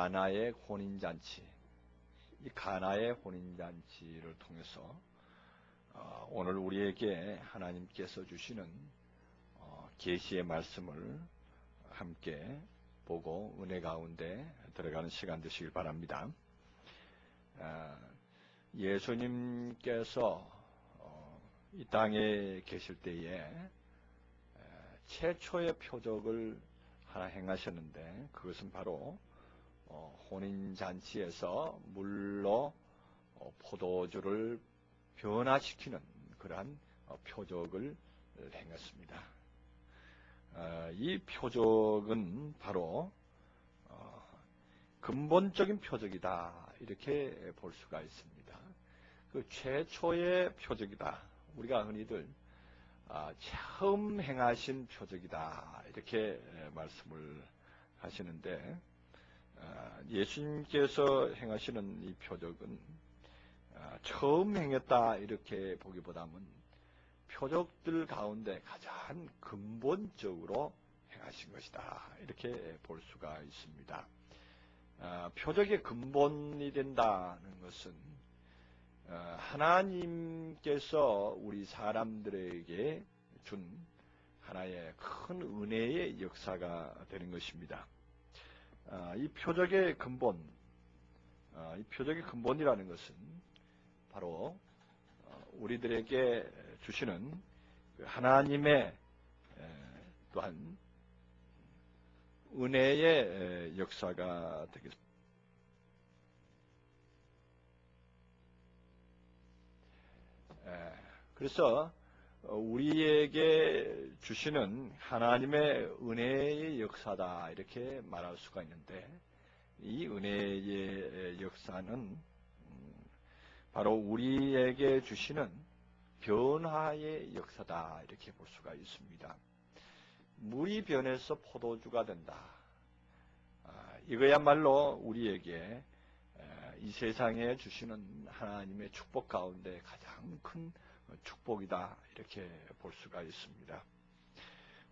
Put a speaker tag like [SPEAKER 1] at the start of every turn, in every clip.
[SPEAKER 1] 가나의 혼인잔치, 이 가나의 혼인잔치를 통해서 오늘 우리에게 하나님께서 주시는 계시의 말씀을 함께 보고 은혜 가운데 들어가는 시간 되시길 바랍니다. 예수님께서 이 땅에 계실 때에 최초의 표적을 하나 행하셨는데, 그것은 바로 혼인잔치에서 물로 포도주를 변화시키는 그러한 표적을 행했습니다. 이 표적은 바로 근본적인 표적이다, 이렇게 볼 수가 있습니다. 그 최초의 표적이다, 우리가 흔히들 처음 행하신 표적이다, 이렇게 말씀을 하시는데, 예수님께서 행하시는 이 표적은 처음 행했다 이렇게 보기보다는 표적들 가운데 가장 근본적으로 행하신 것이다, 이렇게 볼 수가 있습니다. 표적의 근본이 된다는 것은 하나님께서 우리 사람들에게 준 하나의 큰 은혜의 역사가 되는 것입니다. 이 표적의 근본, 이 표적의 근본이라는 것은 바로 우리들에게 주시는 하나님의 또한 은혜의 역사가 되겠습니다. 그래서 우리에게 주시는 하나님의 은혜의 역사다, 이렇게 말할 수가 있는데, 이 은혜의 역사는 바로 우리에게 주시는 변화의 역사다, 이렇게 볼 수가 있습니다. 물이 변해서 포도주가 된다. 이거야말로 우리에게 이 세상에 주시는 하나님의 축복 가운데 가장 큰 축복이다, 이렇게 볼 수가 있습니다.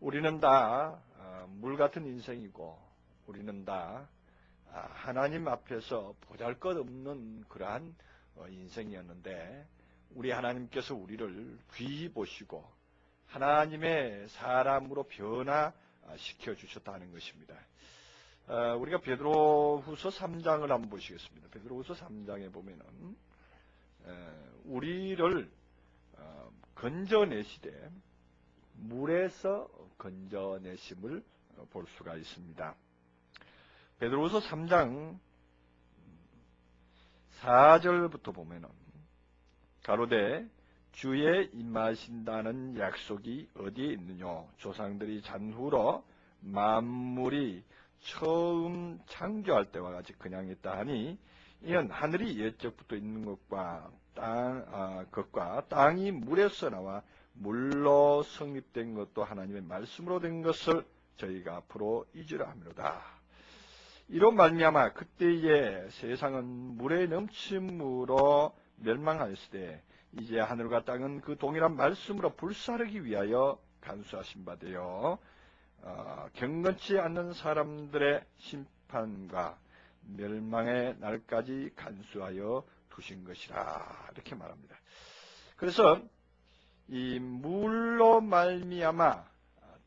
[SPEAKER 1] 우리는 다 물 같은 인생이고, 우리는 다 하나님 앞에서 보잘것없는 그러한 인생이었는데, 우리 하나님께서 우리를 귀히 보시고 하나님의 사람으로 변화시켜 주셨다는 것입니다. 우리가 베드로후서 3장을 한번 보시겠습니다. 베드로후서 3장에 보면은 우리를 건져내시되 물에서 건져내심을 볼 수가 있습니다. 베드로후서 3장 4절부터 보면은 가로되 주의 임하신다는 약속이 어디에 있느뇨? 조상들이 잔후로 만물이 처음 창조할 때와 같이 그냥 있다 하니, 이는 하늘이 옛적부터 있는 것과 땅이 물에서 나와 물로 성립된 것도 하나님의 말씀으로 된 것을 저희가 앞으로 잊으라 함이로다. 이로 말미암아 그때의 세상은 물에 넘침으로 멸망하였으되, 이제 하늘과 땅은 그 동일한 말씀으로 불사르기 위하여 간수하신 바 되어 경건치 않는 사람들의 심판과 멸망의 날까지 간수하여 두신 것이라, 이렇게 말합니다. 그래서 이 물로 말미암아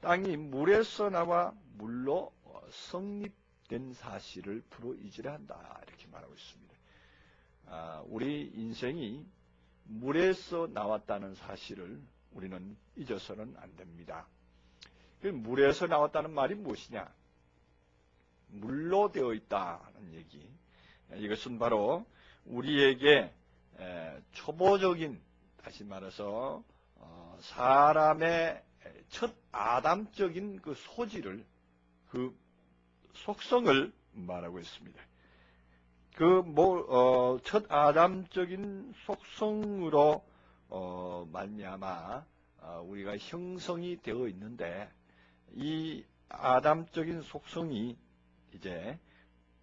[SPEAKER 1] 땅이 물에서 나와 물로 성립된 사실을 풀어 잊으려 한다, 이렇게 말하고 있습니다. 우리 인생이 물에서 나왔다는 사실을 우리는 잊어서는 안 됩니다. 물에서 나왔다는 말이 무엇이냐? 물로 되어 있다는 얘기. 이것은 바로 우리에게 초보적인, 다시 말해서 사람의 첫 아담적인 그 소질을, 그 속성을 말하고 있습니다. 첫 아담적인 속성으로 말미암아 우리가 형성이 되어 있는데, 이 아담적인 속성이 이제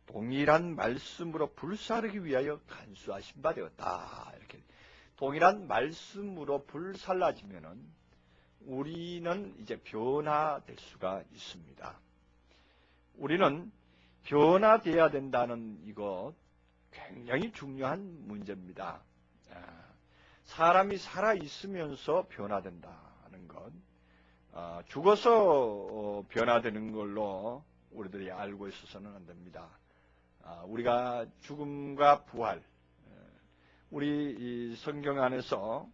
[SPEAKER 1] 동일한 말씀으로 불사르기 위하여 간수하신 바 되었다, 이렇게. 동일한 말씀으로 불살라지면은 우리는 이제 변화될 수가 있습니다. 우리는 변화되어야 된다는 이것 굉장히 중요한 문제입니다. 사람이 살아있으면서 변화된다는 것, 죽어서 변화되는 걸로 우리들이 알고 있어서는 안 됩니다. 우리가 죽음과 부활, 우리 이 성경 안에서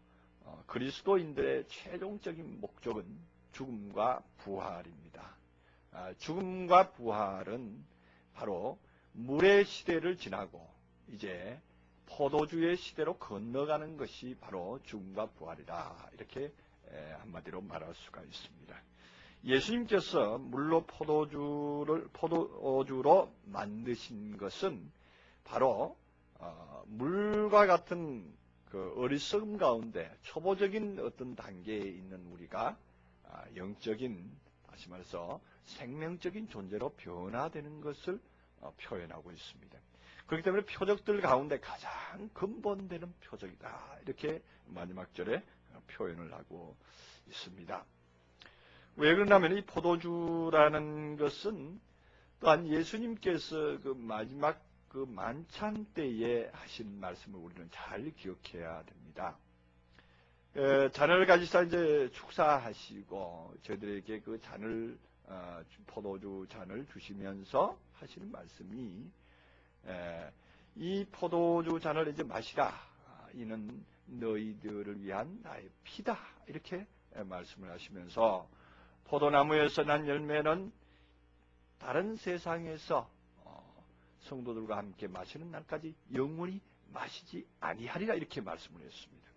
[SPEAKER 1] 그리스도인들의 최종적인 목적은 죽음과 부활입니다. 죽음과 부활은 바로 물의 시대를 지나고 이제 포도주의 시대로 건너가는 것이 바로 죽음과 부활이다. 이렇게 한마디로 말할 수가 있습니다. 예수님께서 물로 포도주로 만드신 것은 바로 물과 같은 그 어리석음 가운데 초보적인 어떤 단계에 있는 우리가 영적인, 다시 말해서 생명적인 존재로 변화되는 것을 표현하고 있습니다. 그렇기 때문에 표적들 가운데 가장 근본되는 표적이다. 이렇게 마지막 절에 표현을 하고 있습니다. 왜 그러냐면 이 포도주라는 것은 또한 예수님께서 그 마지막 그 만찬 때에 하신 말씀을 우리는 잘 기억해야 됩니다. 잔을 가지사 이제 축사하시고 저희들에게 그 잔을 포도주 잔을 주시면서 하시는 말씀이 이 포도주 잔을 이제 마시라. 이는 너희들을 위한 나의 피다. 이렇게 말씀을 하시면서 포도나무에서 난 열매는 다른 세상에서 성도들과 함께 마시는 날까지 영원히 마시지 아니하리라. 이렇게 말씀을 했습니다.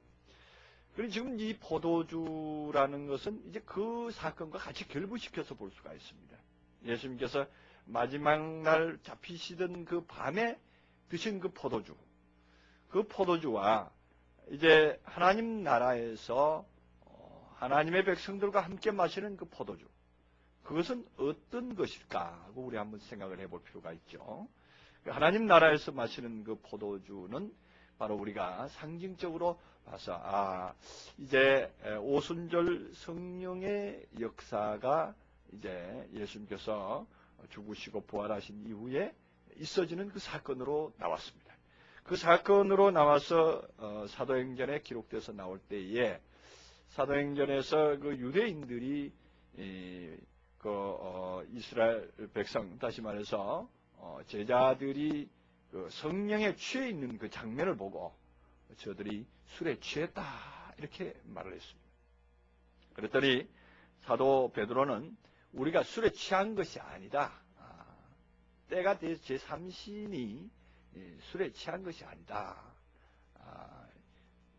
[SPEAKER 1] 그리고 지금 이 포도주라는 것은 이제 그 사건과 같이 결부시켜서 볼 수가 있습니다. 예수님께서 마지막 날 잡히시던 그 밤에 드신 그 포도주와 이제 하나님 나라에서 하나님의 백성들과 함께 마시는 그 포도주, 그것은 어떤 것일까 하고 우리 한번 생각을 해볼 필요가 있죠. 하나님 나라에서 마시는 그 포도주는 바로 우리가 상징적으로 봐서 이제 오순절 성령의 역사가 이제 예수님께서 죽으시고 부활하신 이후에 있어지는 그 사건으로 나왔습니다. 그 사건으로 나와서 사도행전에 기록돼서 나올 때에 사도행전에서 그 유대인들이 이스라엘 백성, 다시 말해서 제자들이 그 성령에 취해 있는 그 장면을 보고 저들이 술에 취했다 이렇게 말을 했습니다. 그랬더니 사도 베드로는 우리가 술에 취한 것이 아니다. 때가 돼서 제3신이 술에 취한 것이 아니다.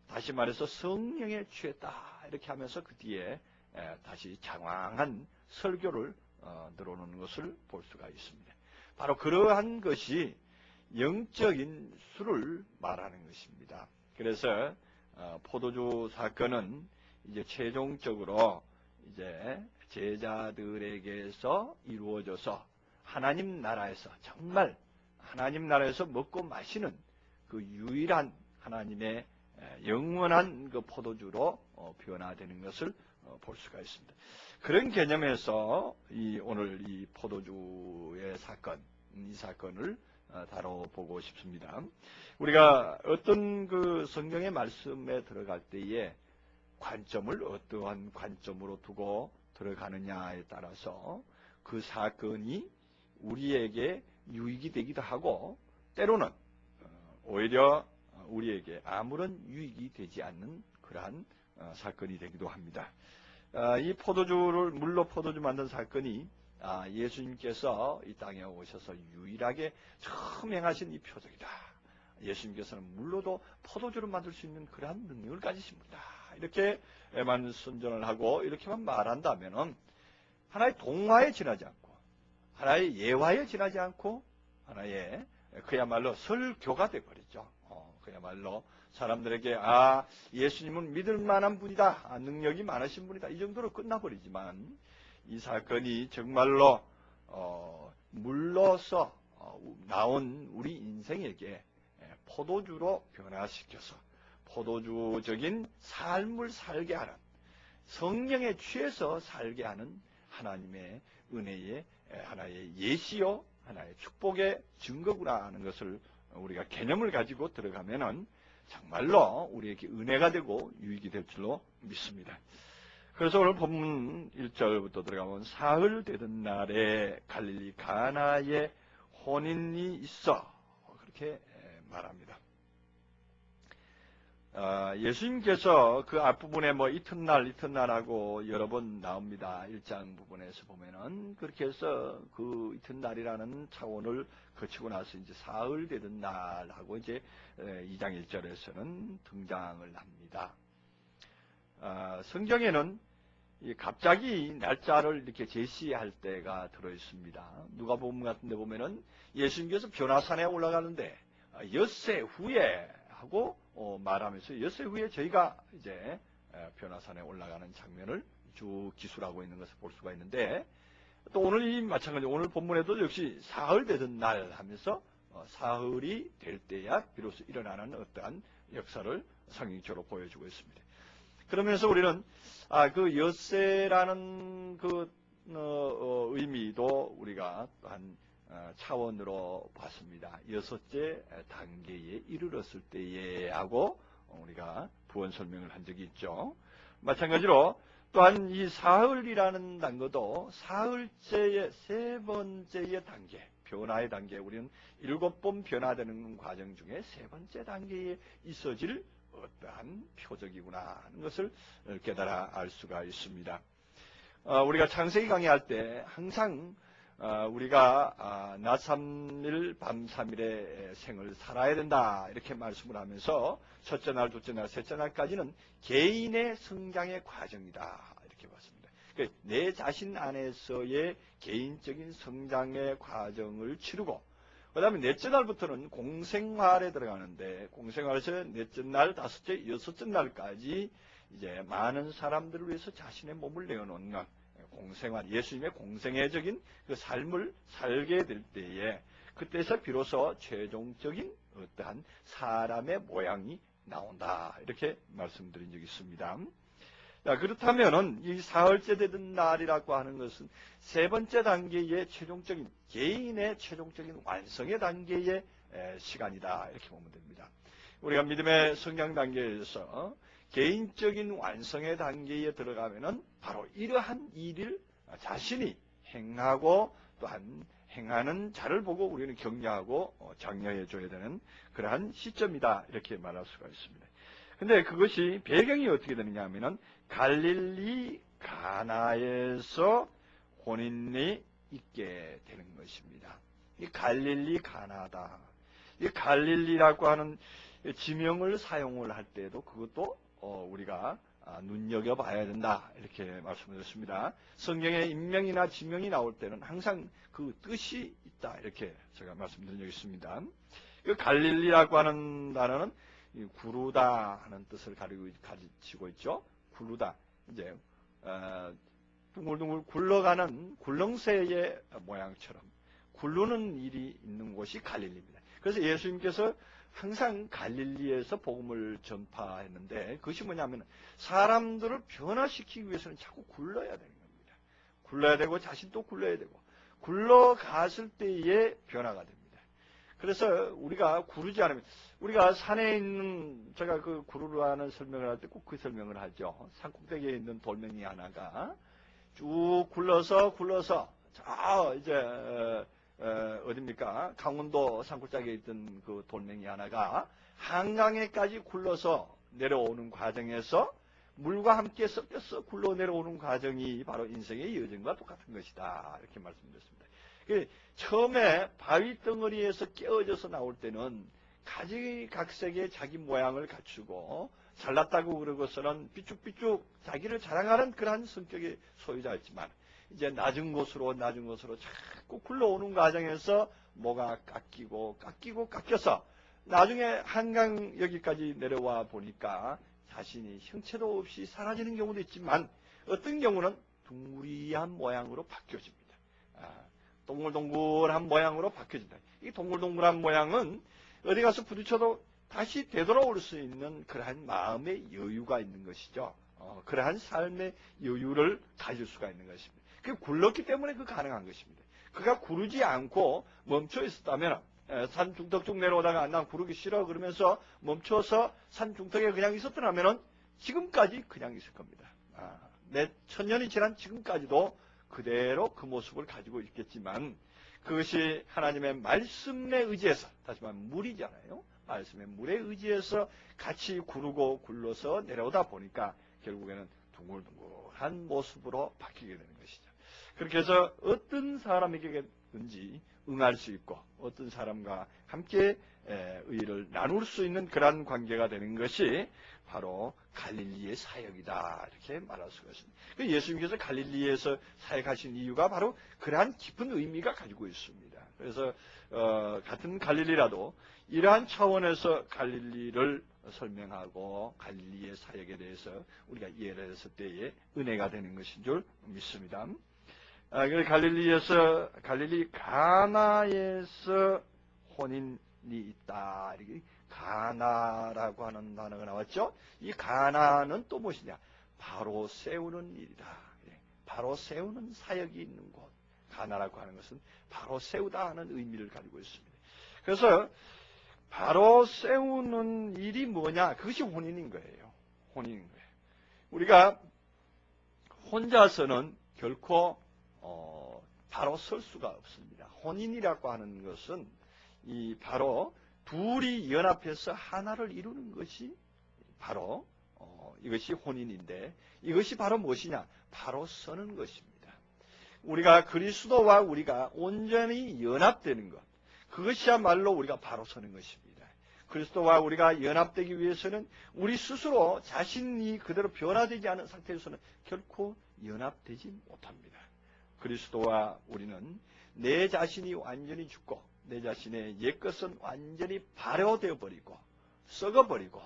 [SPEAKER 1] 다시 말해서 성령에 취했다. 이렇게 하면서 그 뒤에 다시 장황한 설교를 늘어놓는 것을 볼 수가 있습니다. 바로 그러한 것이 영적인 술을 말하는 것입니다. 그래서 포도주 사건은 이제 최종적으로 이제 제자들에게서 이루어져서 하나님 나라에서 정말 하나님 나라에서 먹고 마시는 그 유일한 하나님의 영원한 그 포도주로 변화되는 것을 볼 수가 있습니다. 그런 개념에서 오늘 이 포도주의 사건, 이 사건을 다뤄보고 싶습니다. 우리가 어떤 그 성경의 말씀에 들어갈 때에 관점을 어떠한 관점으로 두고 들어가느냐에 따라서 그 사건이 우리에게 유익이 되기도 하고 때로는 오히려 우리에게 아무런 유익이 되지 않는 그러한 사건이 되기도 합니다. 이 포도주를 물로 포도주 만든 사건이 예수님께서 이 땅에 오셔서 유일하게 처음 행하신 이 표적이다. 예수님께서는 물로도 포도주를 만들 수 있는 그러한 능력을 가지신 분이다. 이렇게만 선전을 하고 이렇게만 말한다면은 하나의 동화에 지나지 않고 하나의 예화에 지나지 않고 하나의 그야말로 설교가 되어버리죠. 그야말로 사람들에게 예수님은 믿을 만한 분이다. 능력이 많으신 분이다. 이 정도로 끝나버리지만 이 사건이 정말로 물로서 나온 우리 인생에게 포도주로 변화시켜서 포도주적인 삶을 살게 하는 성령에 취해서 살게 하는 하나님의 은혜의 하나의 예시요 하나의 축복의 증거구나 하는 것을 우리가 개념을 가지고 들어가면은 정말로 우리에게 은혜가 되고 유익이 될 줄로 믿습니다. 그래서 오늘 본문 1절부터 들어가면 사흘 되던 날에 갈릴리 가나에 혼인이 있어 그렇게 말합니다. 예수님께서 그 앞부분에 뭐 이튿날하고 여러 번 나옵니다. 1장 부분에서 보면은 그렇게 해서 그 이튿날이라는 차원을 거치고 나서 이제 사흘 되던 날하고 이제 2장 1절에서는 등장을 합니다. 성경에는 갑자기 날짜를 이렇게 제시할 때가 들어 있습니다. 누가복음 같은 데 보면은 예수님께서 변화산에 올라가는데 엿새 후에 하고 말하면서 엿새 후에 저희가 이제 변화산에 올라가는 장면을 쭉 기술하고 있는 것을 볼 수가 있는데, 또 오늘 이 마찬가지로 오늘 본문에도 역시 사흘 되던 날 하면서 사흘이 될 때야 비로소 일어나는 어떠한 역사를 성경적으로 보여주고 있습니다. 그러면서 우리는 그 엿새라는 그 의미도 우리가 또한 차원으로 봤습니다. 6째 단계에 이르렀을 때에 하고 우리가 부언 설명을 한 적이 있죠. 마찬가지로 또한 이 사흘이라는 단어도 사흘째의 세 번째의 단계, 변화의 단계, 우리는 7번 변화되는 과정 중에 세 번째 단계에 있어질 어떠한 표적이구나 하는 것을 깨달아 알 수가 있습니다. 우리가 창세기 강의할 때 항상 우리가 낮 3일 밤 3일의 생을 살아야 된다 이렇게 말씀을 하면서 첫째 날, 둘째 날, 셋째 날까지는 개인의 성장의 과정이다 이렇게 봤습니다. 내 자신 안에서의 개인적인 성장의 과정을 치르고, 그 다음에 넷째 날부터는 공생활에 들어가는데, 공생활에서 넷째 날, 다섯째, 여섯째 날까지 이제 많은 사람들을 위해서 자신의 몸을 내어놓는 공생활, 예수님의 공생애적인 그 삶을 살게 될 때에, 그때서 비로소 최종적인 어떠한 사람의 모양이 나온다 이렇게 말씀드린 적이 있습니다. 그렇다면은 이 사흘째 되던 날이라고 하는 것은 세 번째 단계의 최종적인, 개인의 최종적인 완성의 단계의 시간이다 이렇게 보면 됩니다. 우리가 믿음의 성장 단계에서 개인적인 완성의 단계에 들어가면은 바로 이러한 일을 자신이 행하고 또한 행하는 자를 보고 우리는 격려하고 장려해 줘야 되는 그러한 시점이다 이렇게 말할 수가 있습니다. 근데 그것이 배경이 어떻게 되느냐 하면은 갈릴리 가나에서 혼인이 있게 되는 것입니다. 이 갈릴리 가나다. 이 갈릴리라고 하는 지명을 사용을 할 때도 그것도 우리가 눈여겨봐야 된다 이렇게 말씀드렸습니다. 성경에 인명이나 지명이 나올 때는 항상 그 뜻이 있다 이렇게 제가 말씀드린 적이 있습니다. 그 갈릴리라고 하는 단어는 구르다 하는 뜻을 가지고 있죠. 구르다, 이제 둥글둥글 굴러가는 굴렁쇠의 모양처럼 굴르는 일이 있는 곳이 갈릴리입니다. 그래서 예수님께서 항상 갈릴리에서 복음을 전파했는데, 그것이 뭐냐면 사람들을 변화시키기 위해서는 자꾸 굴러야 되는 겁니다. 굴러야 되고 자신도 굴러야 되고, 굴러갔을 때에 변화가 됩니다. 그래서 우리가 구르지 않으면, 우리가 산에 있는, 제가 그 구르라는 설명을 할 때 꼭 그 설명을 하죠. 산꼭대기에 있는 돌멩이 하나가 쭉 굴러서 이제 어딥니까? 강원도 산골짜기에 있던 그 돌멩이 하나가 한강에까지 굴러서 내려오는 과정에서 물과 함께 섞여서 굴러 내려오는 과정이 바로 인생의 여정과 똑같은 것이다 이렇게 말씀드렸습니다. 처음에 바위 덩어리에서 깨어져서 나올 때는 가지각색의 자기 모양을 갖추고 잘났다고 그러고서는 삐쭉삐쭉 자기를 자랑하는 그러한 성격의 소유자였지만, 이제 낮은 곳으로 자꾸 굴러오는 과정에서 뭐가 깎여서 나중에 한강 여기까지 내려와 보니까 자신이 형체도 없이 사라지는 경우도 있지만, 어떤 경우는 둥그리한 모양으로 바뀌어집니다. 동글동글한 모양으로 바뀌어진다. 이 동글동글한 모양은 어디 가서 부딪혀도 다시 되돌아올 수 있는 그러한 마음의 여유가 있는 것이죠. 그러한 삶의 여유를 가질 수가 있는 것입니다. 그게 굴렀기 때문에 그 가능한 것입니다. 그가 구르지 않고 멈춰 있었다면, 산 중턱 쭉 내려오다가 난 구르기 싫어 그러면서 멈춰서 산 중턱에 그냥 있었더라면 지금까지 그냥 있을 겁니다. 몇 천년이 지난 지금까지도 그대로 그 모습을 가지고 있겠지만, 그것이 하나님의 말씀에 의지해서, 다시 말하면 물이잖아요. 말씀의 물에 의지해서 같이 구르고 굴러서 내려오다 보니까 결국에는 둥글둥글한 모습으로 바뀌게 되는 것이죠. 그렇게 해서 어떤 사람에게든지 응할 수 있고 어떤 사람과 함께 의를 나눌 수 있는 그러한 관계가 되는 것이 바로 갈릴리의 사역이다, 이렇게 말할 수가 있습니다. 예수님께서 갈릴리에서 사역하신 이유가 바로 그러한 깊은 의미가 가지고 있습니다. 그래서 같은 갈릴리라도 이러한 차원에서 갈릴리를 설명하고 갈릴리의 사역에 대해서 우리가 이해를 했을 때에 은혜가 되는 것인 줄 믿습니다. 갈릴리 가나에서 혼인이 있다. 이렇게 가나라고 하는 단어가 나왔죠. 이 가나는 또 무엇이냐? 바로 세우는 일이다. 바로 세우는 사역이 있는 곳. 가나라고 하는 것은 바로 세우다 하는 의미를 가지고 있습니다. 그래서 바로 세우는 일이 뭐냐? 그것이 혼인인 거예요. 혼인인 거예요. 우리가 혼자서는 결코 바로 설 수가 없습니다. 혼인이라고 하는 것은 바로 둘이 연합해서 하나를 이루는 것이 바로 이것이 혼인인데, 이것이 바로 무엇이냐? 바로 서는 것입니다. 우리가 그리스도와 우리가 온전히 연합되는 것, 그것이야말로 우리가 바로 서는 것입니다. 그리스도와 우리가 연합되기 위해서는 우리 스스로 자신이 그대로 변화되지 않은 상태에서는 결코 연합되지 못합니다. 그리스도와 우리는 내 자신이 완전히 죽고 내 자신의 옛것은 완전히 발효되어 버리고 썩어버리고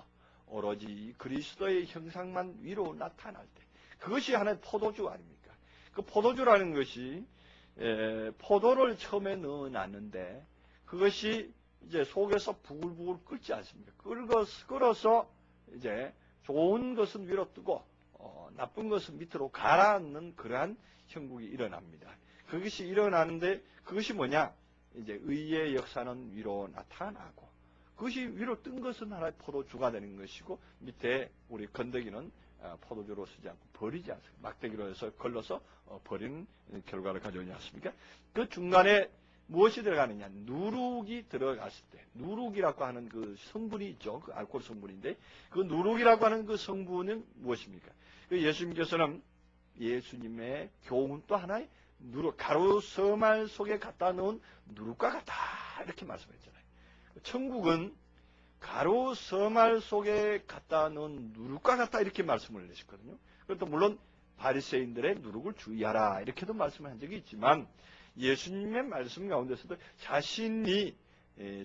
[SPEAKER 1] 오로지 그리스도의 형상만 위로 나타날 때, 그것이 하나의 포도주 아닙니까? 그 포도주라는 것이 포도를 처음에 넣어놨는데 그것이 이제 속에서 부글부글 끓지 않습니까? 끓어서 이제 좋은 것은 위로 뜨고 나쁜 것은 밑으로 가라앉는 그러한 형국이 일어납니다. 그것이 일어나는데 그것이 뭐냐? 이제 의의 역사는 위로 나타나고, 그것이 위로 뜬 것은 하나의 포도주가 되는 것이고, 밑에 우리 건더기는 포도주로 쓰지 않고 버리지 않습니까? 막대기로 해서 걸러서 버리는 결과를 가져오지 않습니까? 그 중간에 무엇이 들어가느냐? 누룩이 들어갔을 때, 누룩이라고 하는 그 성분이 있죠. 그 알코올 성분인데, 그 누룩이라고 하는 그 성분은 무엇입니까? 예수님께서는 예수님의 교훈 또 하나의 누룩, 가루 서말 속에 갖다 놓은 누룩과 같다, 이렇게 말씀했잖아요. 천국은 가루 서말 속에 갖다 놓은 누룩과 같다, 이렇게 말씀을 내셨거든요. 그것도 물론 바리새인들의 누룩을 주의하라, 이렇게도 말씀한 적이 있지만, 예수님의 말씀 가운데서도 자신이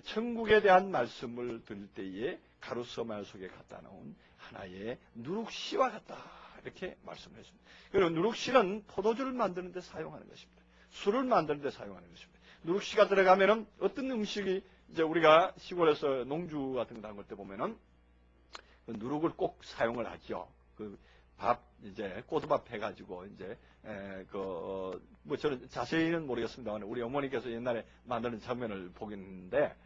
[SPEAKER 1] 천국에 대한 말씀을 드릴 때에 가루 서말 속에 갖다 놓은 하나의 누룩씨와 같다, 이렇게 말씀을 했습니다. 그리고 누룩씨는 포도주를 만드는 데 사용하는 것입니다. 술을 만드는 데 사용하는 것입니다. 누룩씨가 들어가면은 어떤 음식이, 이제 우리가 시골에서 농주 같은 거 담글 때 보면은 그 누룩을 꼭 사용을 하죠. 그 밥, 이제 꼬두밥 해가지고 이제 뭐 저는 자세히는 모르겠습니다만 우리 어머니께서 옛날에 만드는 장면을 보긴 했는데,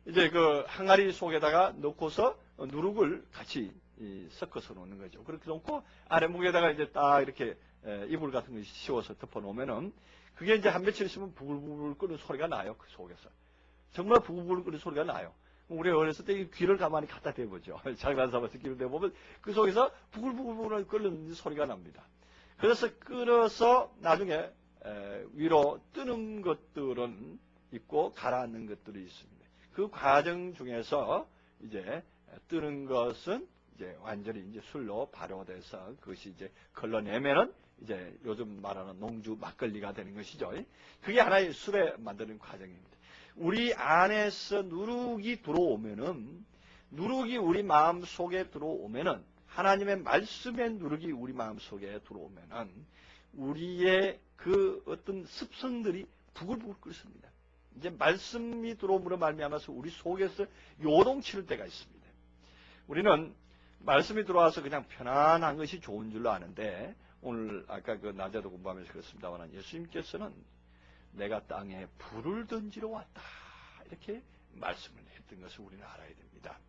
[SPEAKER 1] 이제 그 항아리 속에다가 넣고서 누룩을 같이 섞어서 놓는 거죠. 그렇게 놓고 아랫목에다가 이제 딱 이렇게 이불 같은 거 씌워서 덮어 놓으면은 그게 이제 한 며칠 있으면 부글부글 끓는 소리가 나요. 그 속에서. 정말 부글부글 끓는 소리가 나요. 우리 어렸을 때 귀를 가만히 갖다 대보죠. 장난 삼아서 귀를 대보면 그 속에서 부글부글 끓는 소리가 납니다. 그래서 끓어서 나중에 위로 뜨는 것들은 있고 가라앉는 것들이 있습니다. 그 과정 중에서 이제 뜨는 것은 이제 완전히 이제 술로 발효돼서 그것이 이제 걸러내면은 이제 요즘 말하는 농주 막걸리가 되는 것이죠. 그게 하나의 술에 만드는 과정입니다. 우리 안에서 누룩이 들어오면은, 누룩이 우리 마음 속에 들어오면은, 하나님의 말씀의 누룩이 우리 마음 속에 들어오면은 우리의 그 어떤 습성들이 부글부글 끓습니다. 이제 말씀이 들어옴으로 말미암아서 우리 속에서 요동치는 때가 있습니다. 우리는 말씀이 들어와서 그냥 편안한 것이 좋은 줄로 아는데, 오늘 아까 그 낮에도 공부하면서 그렇습니다만 예수님께서는 내가 땅에 불을 던지러 왔다. 이렇게 말씀을 했던 것을 우리는 알아야 됩니다.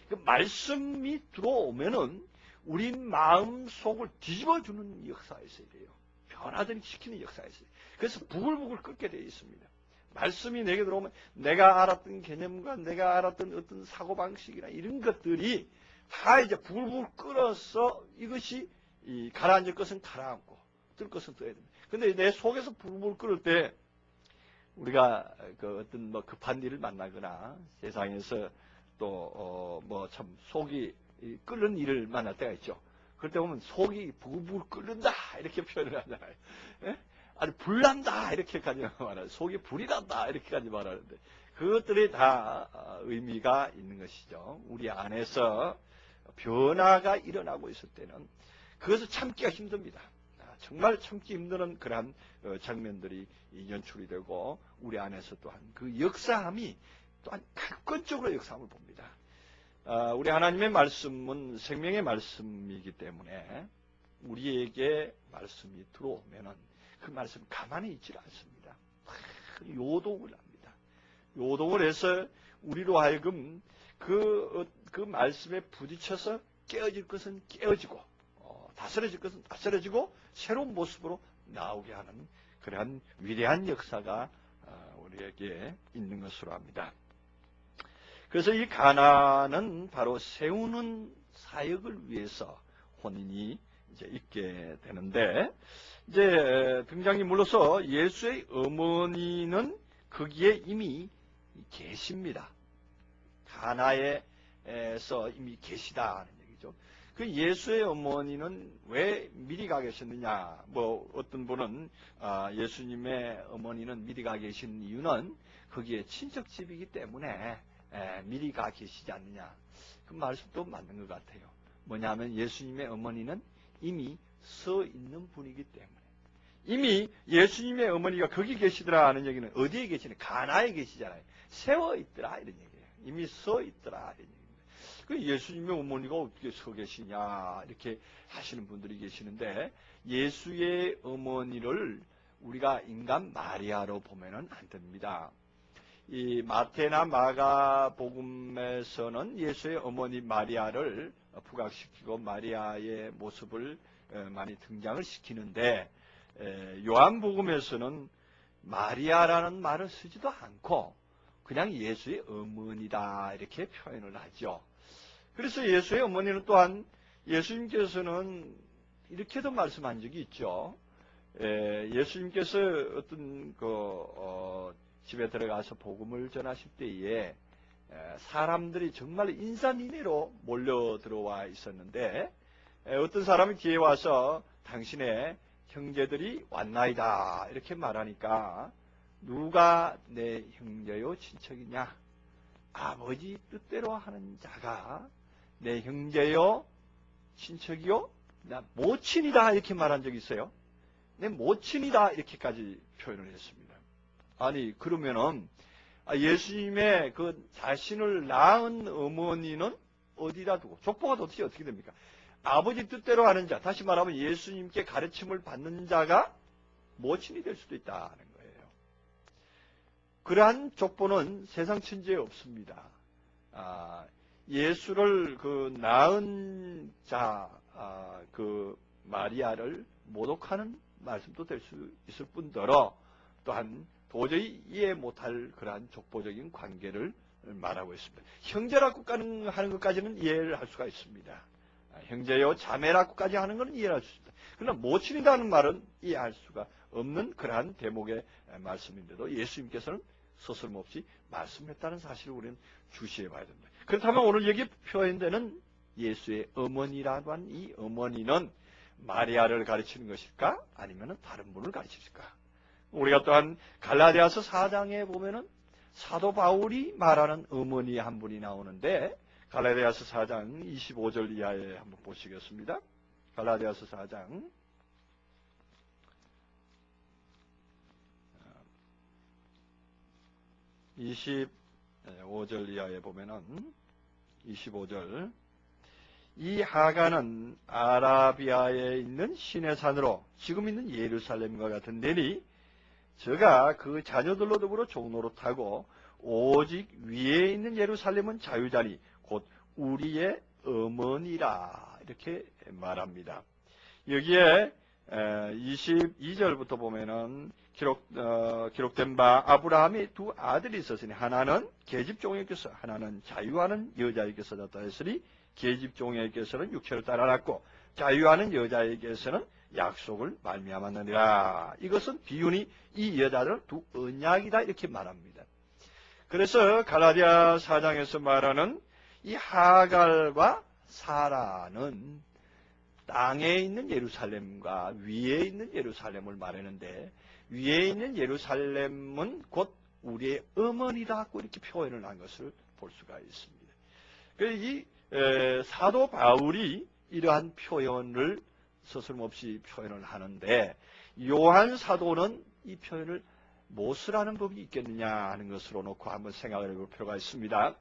[SPEAKER 1] 그 말씀이 들어오면은 우리 마음 속을 뒤집어주는 역사가 있어야 돼요. 변화되게 시키는 역사가 있어요. 그래서 부글부글 끓게 되어 있습니다. 말씀이 내게 들어오면 내가 알았던 개념과 내가 알았던 어떤 사고방식이나 이런 것들이 다 이제 부글부글 끓어서 이것이 가라앉을 것은 가라앉고 뜰 것은 떠야 됩니다. 근데 내 속에서 부글부글 끓을 때 우리가 그 어떤 뭐 급한 일을 만나거나 세상에서 또 뭐 참 속이 끓는 일을 만날 때가 있죠. 그럴 때 보면 속이 부글부글 끓는다 이렇게 표현을 하잖아요. 예? 아주 불난다 이렇게까지 말하는, 속이 불이 난다 이렇게까지 말하는데 그것들이 다 의미가 있는 것이죠. 우리 안에서 변화가 일어나고 있을 때는 그것을 참기가 힘듭니다. 정말 참기 힘든 그러한 장면들이 연출이 되고 우리 안에서 또한 그 역사함이 또한 객관적으로 역사함을 봅니다. 우리 하나님의 말씀은 생명의 말씀이기 때문에 우리에게 말씀이 들어오면은 그 말씀 가만히 있질 않습니다. 요동을 합니다. 요동을 해서 우리로 하여금 그 말씀에 부딪혀서 깨어질 것은 깨어지고 다스려질 것은 다스려지고 새로운 모습으로 나오게 하는 그러한 위대한 역사가 우리에게 있는 것으로 합니다. 그래서 이 가나는 바로 세우는 사역을 위해서 혼인이 이제 있게 되는데, 이제 등장이 물러서 예수의 어머니는 거기에 이미 계십니다. 가나에서 이미 계시다는 얘기죠. 그 예수의 어머니는 왜 미리 가 계셨느냐? 뭐 어떤 분은 예수님의 어머니는 미리 가 계신 이유는 거기에 친척집이기 때문에 미리 가 계시지 않느냐? 그 말씀도 맞는 것 같아요. 뭐냐면 예수님의 어머니는 이미 서 있는 분이기 때문에, 이미 예수님의 어머니가 거기 계시더라 하는 얘기는 어디에 계시냐? 가나에 계시잖아요. 세워 있더라 이런 얘기예요. 이미 서 있더라 이런 얘기입니다. 그 예수님의 어머니가 어떻게 서 계시냐 이렇게 하시는 분들이 계시는데, 예수의 어머니를 우리가 인간 마리아로 보면은 안 됩니다. 이 마태나 마가복음에서는 예수의 어머니 마리아를 부각시키고 마리아의 모습을 많이 등장을 시키는데, 요한복음에서는 마리아라는 말을 쓰지도 않고 그냥 예수의 어머니다 이렇게 표현을 하죠. 그래서 예수의 어머니는 또한 예수님께서는 이렇게도 말씀한 적이 있죠. 예수님께서 어떤 집에 들어가서 복음을 전하실 때에 사람들이 정말 인산인해로 몰려 들어와 있었는데, 어떤 사람이 뒤에 와서 당신의 형제들이 왔나이다 이렇게 말하니까, 누가 내 형제요 친척이냐? 아버지 뜻대로 하는 자가 내 형제요 친척이요 나 모친이다 이렇게 말한 적이 있어요. 내 모친이다 이렇게까지 표현을 했습니다. 아니 그러면은 예수님의 그 자신을 낳은 어머니는 어디다 두고 족보가 어떻게 됩니까? 아버지 뜻대로 하는 자, 다시 말하면 예수님께 가르침을 받는 자가 모친이 될 수도 있다는 거예요. 그러한 족보는 세상 천지에 없습니다. 예수를 낳은 자, 마리아를 모독하는 말씀도 될 수 있을 뿐더러 또한 도저히 이해 못할 그러한 족보적인 관계를 말하고 있습니다. 형제라고 하는 것까지는 이해를 할 수가 있습니다. 형제요 자매라고까지 하는 것은 이해할 수 있습니다. 그러나 모친이라는 말은 이해할 수가 없는 그러한 대목의 말씀인데도 예수님께서는 서슴없이 말씀했다는 사실을 우리는 주시해 봐야 됩니다. 그렇다면 오늘 여기 표현되는 예수의 어머니라고 한 이 어머니는 마리아를 가르치는 것일까? 아니면 다른 분을 가르치실까? 우리가 또한 갈라디아서 4장에 보면은 사도 바울이 말하는 어머니 한 분이 나오는데, 갈라디아서 4장 25절 이하에 한번 보시겠습니다. 갈라디아서 4장 25절 이하에 보면은 25절, 이 하가는 아라비아에 있는 시내산으로 지금 있는 예루살렘과 같은 데니 저가 그 자녀들로 더불어 종로로 타고 오직 위에 있는 예루살렘은 자유자니 곧 우리의 어머니라 이렇게 말합니다. 여기에 22절부터 보면은 기록된 바 아브라함이 두 아들이 있었으니 하나는 계집종에게서 하나는 자유하는 여자에게서 났다 했으니 계집종에게서는 육체를 따라났고 자유하는 여자에게서는 약속을 말미암았느니라. 이것은 비유니 이 여자들은 두 언약이다 이렇게 말합니다. 그래서 갈라디아 4장에서 말하는 이 하갈과 사라는 땅에 있는 예루살렘과 위에 있는 예루살렘을 말하는데 위에 있는 예루살렘은 곧 우리의 어머니다 이렇게 표현을 한 것을 볼 수가 있습니다. 그래서 이 사도 바울이 이러한 표현을 서슴없이 표현을 하는데 요한 사도는 이 표현을 무엇을 하는 법이 있겠느냐 하는 것으로 놓고 한번 생각을 해볼 필요가 있습니다.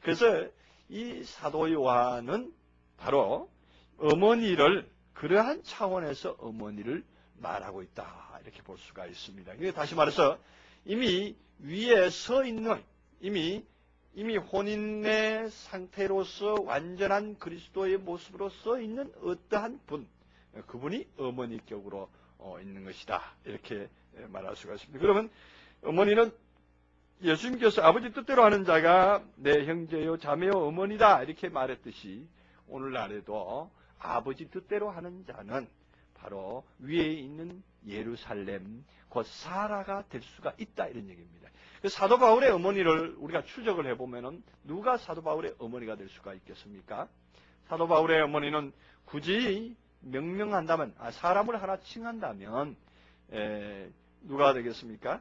[SPEAKER 1] 그래서 이 사도 요한은 바로 어머니를 그러한 차원에서 어머니를 말하고 있다 이렇게 볼 수가 있습니다. 다시 말해서 이미 위에 서 있는 이미 혼인의 상태로서 완전한 그리스도의 모습으로 서 있는 어떠한 분 그분이 어머니격으로 있는 것이다 이렇게 말할 수가 있습니다. 그러면 어머니는 예수님께서 아버지 뜻대로 하는 자가 내 형제요 자매요 어머니다 이렇게 말했듯이 오늘날에도 아버지 뜻대로 하는 자는 바로 위에 있는 예루살렘 곧 사라가 될 수가 있다 이런 얘기입니다. 사도 바울의 어머니를 우리가 추적을 해보면 누가 사도 바울의 어머니가 될 수가 있겠습니까? 사도 바울의 어머니는 굳이 명명한다면 사람을 하나 칭한다면 누가 되겠습니까?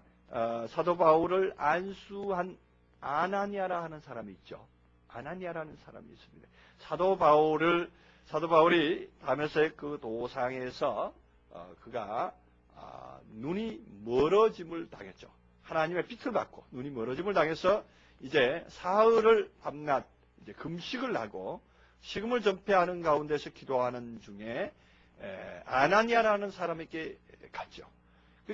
[SPEAKER 1] 사도 바울을 안수한 아나니아라 하는 사람이 있죠. 아나니아라는 사람이 있습니다. 사도 바울이 다메섹 그 도상에서 그가 눈이 멀어짐을 당했죠. 하나님의 빛을 받고 눈이 멀어짐을 당해서 이제 사흘을 밤낮 이제 금식을 하고 식음을 전폐하는 가운데서 기도하는 중에 아나니아라는 사람에게 갔죠.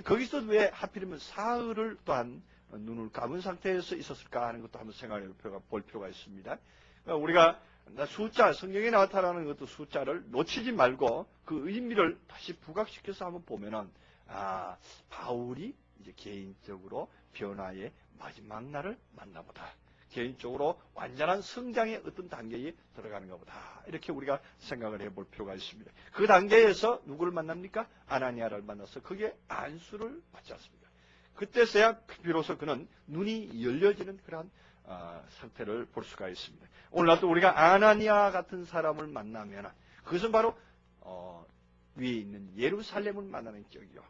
[SPEAKER 1] 거기서 왜 하필이면 사흘을 또한 눈을 감은 상태에서 있었을까 하는 것도 한번 생각해 볼 필요가 있습니다. 우리가 숫자, 성경에 나타나는 것도 숫자를 놓치지 말고 그 의미를 다시 부각시켜서 한번 보면은 바울이 이제 개인적으로 변화의 마지막 날을 만나보다. 개인적으로 완전한 성장의 어떤 단계에 들어가는 것보다 이렇게 우리가 생각을 해볼 필요가 있습니다. 그 단계에서 누구를 만납니까? 아나니아를 만나서 거기에 안수를 받지 않습니까? 그때서야 비로소 그는 눈이 열려지는 그러한 상태를 볼 수가 있습니다. 오늘날도 우리가 아나니아 같은 사람을 만나면 그것은 바로 위에 있는 예루살렘을 만나는 격이요.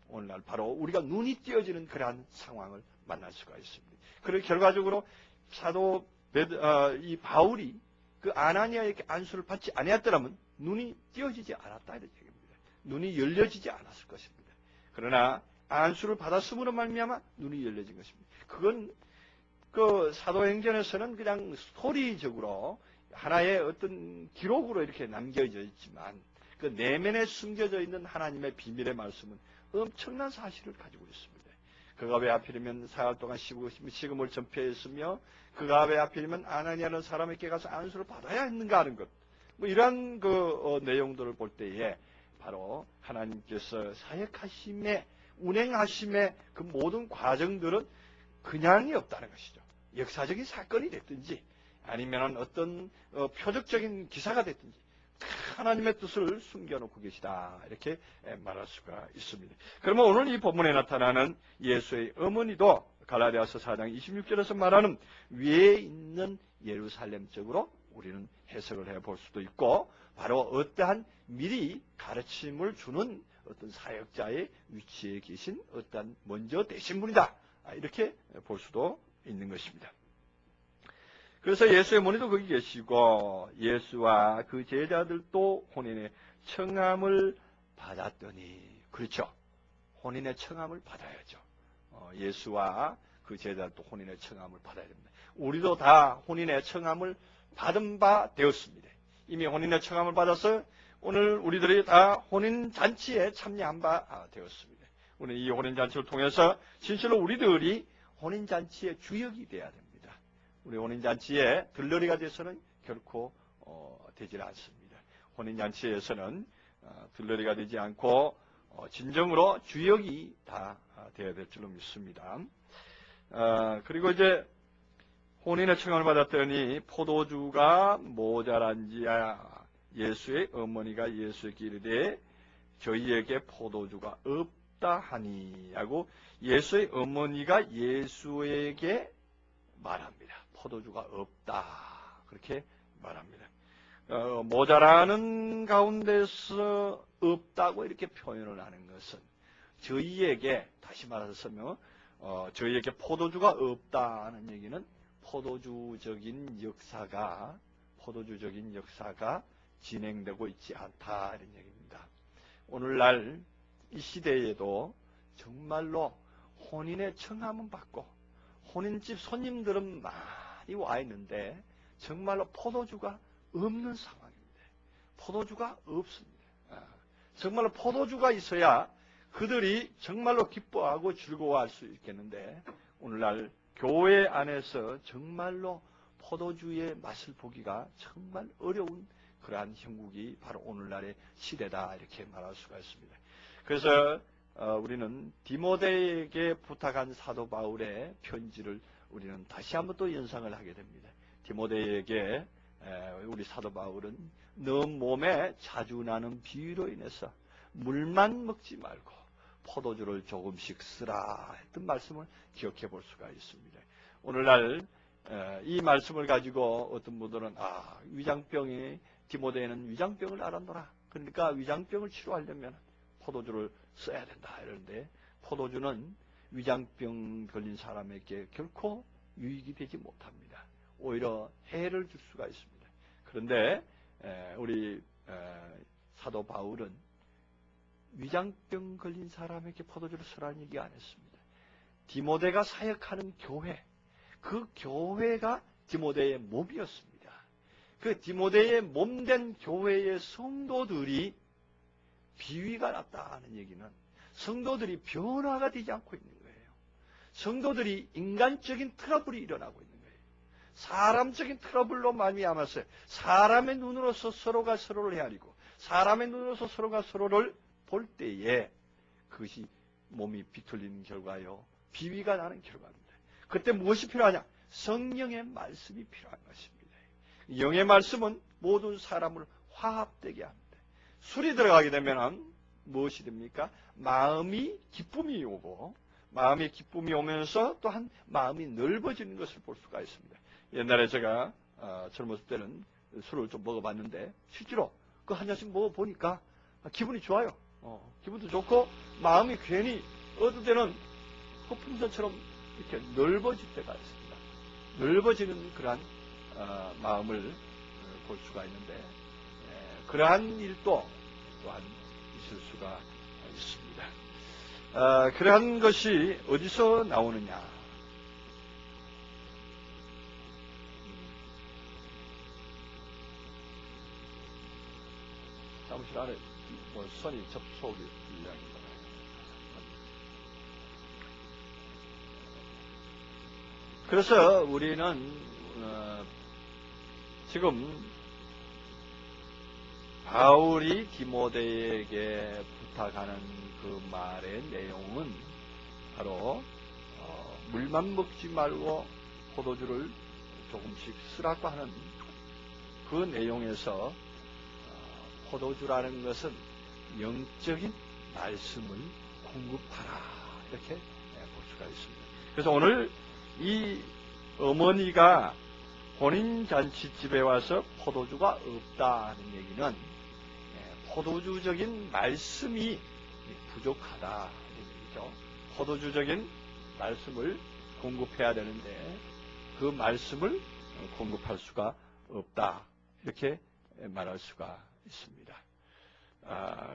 [SPEAKER 1] 오늘날 바로 우리가 눈이 띄어지는 그러한 상황을 만날 수가 있습니다. 그리고 결과적으로 이 바울이 그 아나니아에게 안수를 받지 아니했더라면 눈이 띄어지지 않았다 이런 얘기입니다. 눈이 열려지지 않았을 것입니다. 그러나 안수를 받았음으로 말미암아 눈이 열려진 것입니다. 그건 그 사도행전에서는 그냥 스토리적으로 하나의 어떤 기록으로 이렇게 남겨져 있지만 그 내면에 숨겨져 있는 하나님의 비밀의 말씀은 엄청난 사실을 가지고 있습니다. 그가 왜 하필이면 사흘 동안 식음을 전폐했으며 그가 왜 하필이면 아나니아라는 사람에게 가서 안수를 받아야 했는가 하는 것, 뭐 이러한 그 내용들을 볼 때에 바로 하나님께서 사역하심에 운행하심의 그 모든 과정들은 그냥이 없다는 것이죠. 역사적인 사건이 됐든지 아니면 어떤 표적적인 기사가 됐든지 하나님의 뜻을 숨겨놓고 계시다 이렇게 말할 수가 있습니다. 그러면 오늘 이 본문에 나타나는 예수의 어머니도 갈라디아서 4장 26절에서 말하는 위에 있는 예루살렘적으로 우리는 해석을 해볼 수도 있고 바로 어떠한 미리 가르침을 주는 어떤 사역자의 위치에 계신 어떠한 먼저 되신 분이다 이렇게 볼 수도 있는 것입니다. 그래서 예수의 어머니도 거기 계시고 예수와 그 제자들도 혼인의 청함을 받았더니 그렇죠. 혼인의 청함을 받아야죠. 예수와 그 제자들도 혼인의 청함을 받아야 됩니다. 우리도 다 혼인의 청함을 받은 바 되었습니다. 이미 혼인의 청함을 받아서 오늘 우리들이 다 혼인잔치에 참여한 바 되었습니다. 우리 이 혼인잔치를 통해서 진실로 우리들이 혼인잔치의 주역이 되어야 됩니다. 우리 혼인잔치의 들러리가 돼서는 결코 되질 않습니다. 혼인잔치에서는 들러리가 되지 않고 진정으로 주역이 다 되어야 될 줄로 믿습니다. 그리고 이제 혼인의 청함을 받았더니 포도주가 모자란지야 예수의 어머니가 예수에게 이르되 저희에게 포도주가 없다 하니 하고 예수의 어머니가 예수에게 말합니다. 포도주가 없다 그렇게 말합니다. 모자라는 가운데서 없다고 이렇게 표현을 하는 것은 저희에게 다시 말해서 저희에게 포도주가 없다는 얘기는 포도주적인 역사가 진행되고 있지 않다 이런 얘기입니다. 오늘날 이 시대에도 정말로 혼인의 청함은 받고 혼인집 손님들은 많이 와 있는데 정말로 포도주가 없는 상황입니다. 포도주가 없습니다. 정말로 포도주가 있어야 그들이 정말로 기뻐하고 즐거워할 수 있겠는데 오늘날 교회 안에서 정말로 포도주의 맛을 보기가 정말 어려운 그러한 형국이 바로 오늘날의 시대다 이렇게 말할 수가 있습니다. 그래서 우리는 디모데에게 부탁한 사도 바울의 편지를 우리는 다시 한번 또 연상을 하게 됩니다. 디모데에게 우리 사도 바울은 너 몸에 자주 나는 비위로 인해서 물만 먹지 말고 포도주를 조금씩 쓰라 했던 말씀을 기억해 볼 수가 있습니다. 오늘날 이 말씀을 가지고 어떤 분들은 위장병이 디모데에는 위장병을 알았노라. 그러니까 위장병을 치료하려면 포도주를 써야 된다 이러는데 포도주는 위장병 걸린 사람에게 결코 유익이 되지 못합니다. 오히려 해를 줄 수가 있습니다. 그런데 우리 사도 바울은 위장병 걸린 사람에게 포도주를 쓰라는 얘기 안 했습니다. 디모데가 사역하는 교회, 그 교회가 디모데의 몸이었습니다. 그 디모데의 몸된 교회의 성도들이 비위가 났다는 얘기는 성도들이 변화가 되지 않고 있는 거예요. 성도들이 인간적인 트러블이 일어나고 있는 거예요. 사람적인 트러블로 말미암아서 사람의 눈으로서 서로가 서로를 헤아리고 사람의 눈으로서 서로가 서로를 볼 때에 그것이 몸이 비틀리는 결과요. 비위가 나는 결과입니다. 그때 무엇이 필요하냐? 성령의 말씀이 필요한 것입니다. 영의 말씀은 모든 사람을 화합되게 합니다. 술이 들어가게 되면 무엇이 됩니까? 마음이 기쁨이 오고 마음의 기쁨이 오면서 또한 마음이 넓어지는 것을 볼 수가 있습니다. 옛날에 제가 젊었을 때는 술을 좀 먹어봤는데 실제로 그 한 잔씩 먹어보니까 기분이 좋아요. 기분도 좋고 마음이 괜히 어떨 때는 폭풍선처럼 이렇게 넓어질 때가 있습니다. 넓어지는 그러한 마음을 볼 수가 있는데 그러한 일도 또한 있을 수가 있습니다. 그러한 것이 어디서 나오느냐? 사무실 안에 선이 접촉이 불량입니다. 그래서 우리는 지금 바울이 디모데에게 부탁하는 그 말의 내용은 바로 물만 먹지 말고 포도주를 조금씩 쓰라고 하는 그 내용에서 포도주라는 것은 영적인 말씀을 공급하라 이렇게 볼 수가 있습니다. 그래서 오늘 이 어머니가 혼인잔치집에 와서 포도주가 없다 하는 얘기는 포도주적인 말씀이 부족하다 이런 얘기죠. 포도주적인 말씀을 공급해야 되는데 그 말씀을 공급할 수가 없다 이렇게 말할 수가 있습니다.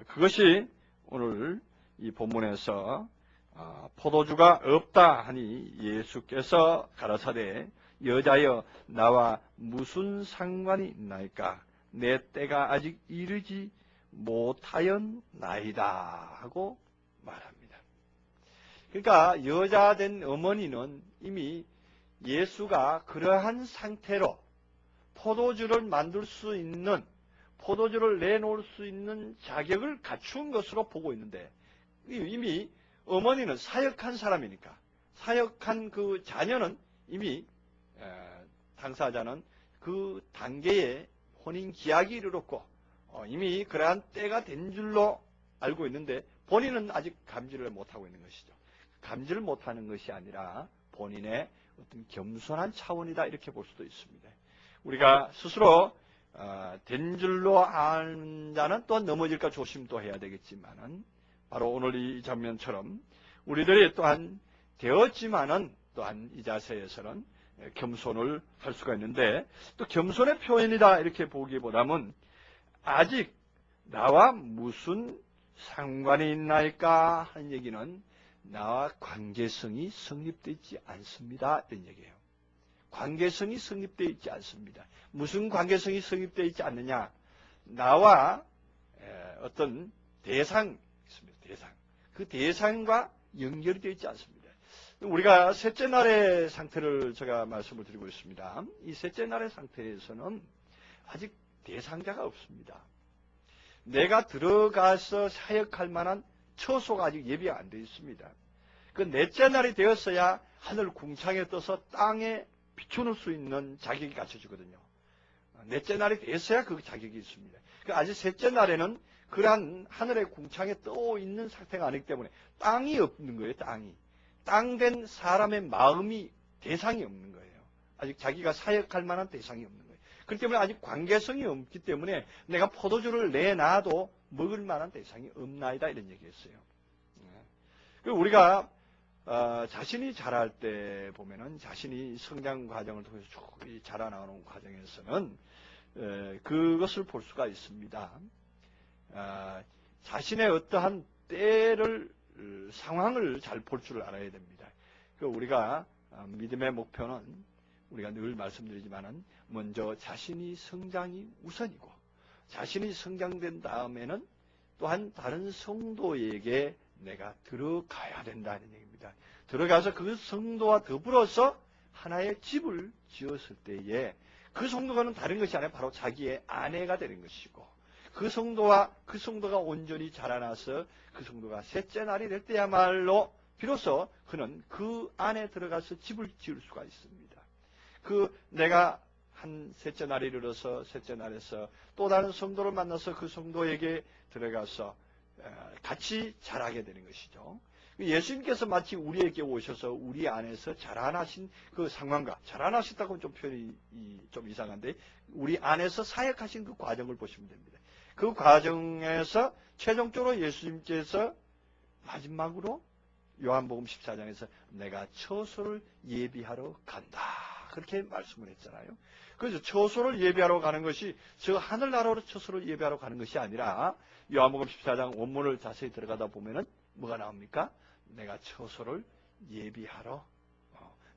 [SPEAKER 1] 그것이 오늘 이 본문에서 포도주가 없다 하니 예수께서 가라사대 여자여 나와 무슨 상관이 있나이까 내 때가 아직 이르지 못하였나이다 하고 말합니다. 그러니까 여자 된 어머니는 이미 예수가 그러한 상태로 포도주를 만들 수 있는, 포도주를 내놓을 수 있는 자격을 갖춘 것으로 보고 있는데, 이미 어머니는 사역한 사람이니까, 사역한 그 자녀는 이미 당사자는 그 단계에 혼인 기약이 이르렀고 이미 그러한 때가 된 줄로 알고 있는데 본인은 아직 감지를 못하고 있는 것이죠. 감지를 못하는 것이 아니라 본인의 어떤 겸손한 차원이다, 이렇게 볼 수도 있습니다. 우리가 스스로 된 줄로 아는 자는 또한 넘어질까 조심도 해야 되겠지만은, 바로 오늘 이 장면처럼 우리들이 또한 되었지만은 또한 이 자세에서는 겸손을 할 수가 있는데, 또 겸손의 표현이다 이렇게 보기보다는 아직 나와 무슨 상관이 있나이까 하는 얘기는 나와 관계성이 성립되어 있지 않습니다, 이런 얘기예요. 관계성이 성립되어 있지 않습니다. 무슨 관계성이 성립되어 있지 않느냐? 나와 어떤 대상이 있습니다. 대상. 그 대상과 연결이 되어 있지 않습니다. 우리가 셋째 날의 상태를 제가 말씀을 드리고 있습니다. 이 셋째 날의 상태에서는 아직 대상자가 없습니다. 내가 들어가서 사역할 만한 처소가 아직 예비가 안 되어 있습니다. 그 넷째 날이 되었어야 하늘 궁창에 떠서 땅에 비춰놓을 수 있는 자격이 갖춰지거든요. 넷째 날이 됐어야 그 자격이 있습니다. 아직 셋째 날에는 그러한 하늘의 궁창에 떠 있는 상태가 아니기 때문에 땅이 없는 거예요. 땅 된 사람의 마음이, 대상이 없는 거예요. 아직 자기가 사역할 만한 대상이 없는 거예요. 그렇기 때문에 아직 관계성이 없기 때문에 내가 포도주를 내놔도 먹을 만한 대상이 없나이다, 이런 얘기했어요. 우리가 자신이 자랄 때 보면은, 자신이 성장 과정을 통해서 쭉 자라나가는 과정에서는 그것을 볼 수가 있습니다. 자신의 어떠한 때를, 상황을 잘 볼 줄 알아야 됩니다. 우리가 믿음의 목표는 우리가 늘 말씀드리지만은 먼저 자신이 성장이 우선이고, 자신이 성장된 다음에는 또한 다른 성도에게 내가 들어가야 된다는 얘기입니다. 들어가서 그 성도와 더불어서 하나의 집을 지었을 때에 그 성도가는 다른 것이 아니라 바로 자기의 아내가 되는 것이고, 그 성도가 온전히 자라나서 그 성도가 셋째 날이 될 때야말로 비로소 그는 그 안에 들어가서 집을 지을 수가 있습니다. 내가 한 셋째 날에 이르러서 셋째 날에서 또 다른 성도를 만나서 그 성도에게 들어가서 같이 자라게 되는 것이죠. 예수님께서 마치 우리에게 오셔서 우리 안에서 자라나신 그 상황과, 자라나셨다고 좀 표현이 좀 이상한데, 우리 안에서 사역하신 그 과정을 보시면 됩니다. 그 과정에서 최종적으로 예수님께서 마지막으로 요한복음 14장에서 내가 처소를 예비하러 간다, 그렇게 말씀을 했잖아요. 그래서 처소를 예비하러 가는 것이 저 하늘나라로 처소를 예비하러 가는 것이 아니라, 요한복음 14장 원문을 자세히 들어가다 보면은 뭐가 나옵니까? 내가 처소를 예비하러,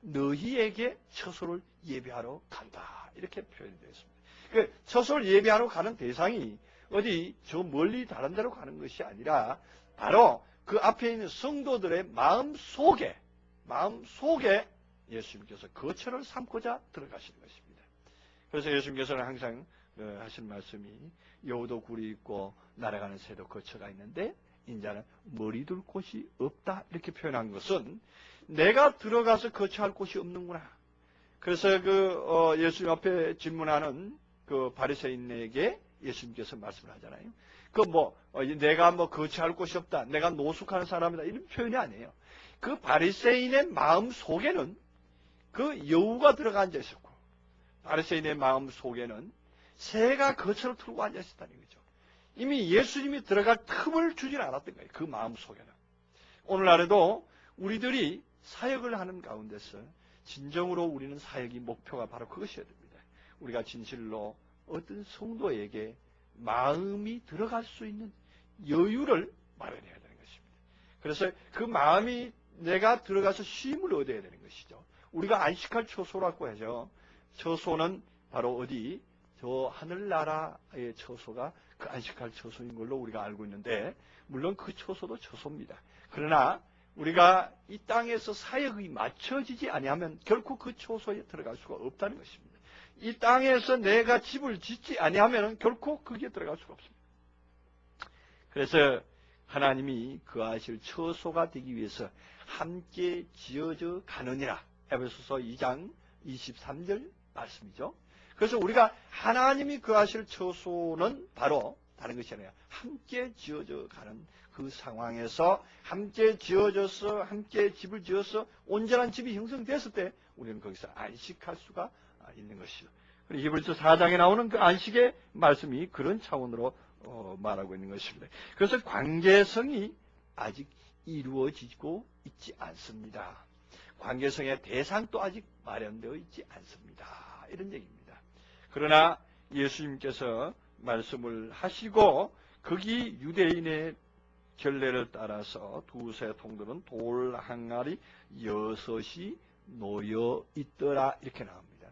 [SPEAKER 1] 너희에게 처소를 예비하러 간다, 이렇게 표현이 되어 있습니다. 처소를 예비하러 가는 대상이 어디 저 멀리 다른 데로 가는 것이 아니라 바로 그 앞에 있는 성도들의 마음 속에 예수님께서 거처를 삼고자 들어가시는 것입니다. 그래서 예수님께서는 항상 하신 말씀이, 여우도 굴이 있고 날아가는 새도 거처가 있는데 인자는 머리 둘 곳이 없다, 이렇게 표현한 것은 내가 들어가서 거처할 곳이 없는구나. 그래서 예수님 앞에 질문하는 그 바리새인에게 예수님께서 말씀을 하잖아요. 내가 거처할 곳이 없다, 내가 노숙하는 사람이다, 이런 표현이 아니에요. 그 바리새인의 마음 속에는 그 여우가 들어가 앉아 있었고, 바리새인의 마음 속에는 새가 거처를 틀고 앉아 있었다는 거죠. 이미 예수님이 들어갈 틈을 주진 않았던 거예요, 그 마음 속에는. 오늘날에도 우리들이 사역을 하는 가운데서 진정으로 우리는 사역이 목표가 바로 그것이어야 됩니다. 우리가 진실로 어떤 성도에게 마음이 들어갈 수 있는 여유를 마련해야 되는 것입니다. 그래서 그 마음이 내가 들어가서 쉼을 얻어야 되는 것이죠. 우리가 안식할 처소라고 하죠. 처소는 바로 어디? 저 하늘나라의 처소가 그 안식할 처소인 걸로 우리가 알고 있는데, 물론 그 처소도 처소입니다. 그러나 우리가 이 땅에서 사역이 맞춰지지 아니하면 결코 그 초소에 들어갈 수가 없다는 것입니다. 이 땅에서 내가 집을 짓지 아니하면 결코 거기에 들어갈 수가 없습니다. 그래서 하나님이 거하실 처소가 되기 위해서 함께 지어져 가느니라. 에베소서 2장 23절 말씀이죠. 그래서 우리가 하나님이 거하실 처소는 바로 다른 것이 아니라 함께 지어져 가는 그 상황에서 함께 지어져서 함께 집을 지어서 온전한 집이 형성됐을 때 우리는 거기서 안식할 수가 있는 것이죠. 그리고 히브리서 4장에 나오는 그 안식의 말씀이 그런 차원으로 말하고 있는 것입니다. 그래서 관계성이 아직 이루어지고 있지 않습니다. 관계성의 대상도 아직 마련되어 있지 않습니다. 이런 얘기입니다. 그러나 예수님께서 말씀을 하시고 거기 유대인의 결례를 따라서 두세 통들은 돌 항아리 6이 놓여 있더라 이렇게 나옵니다.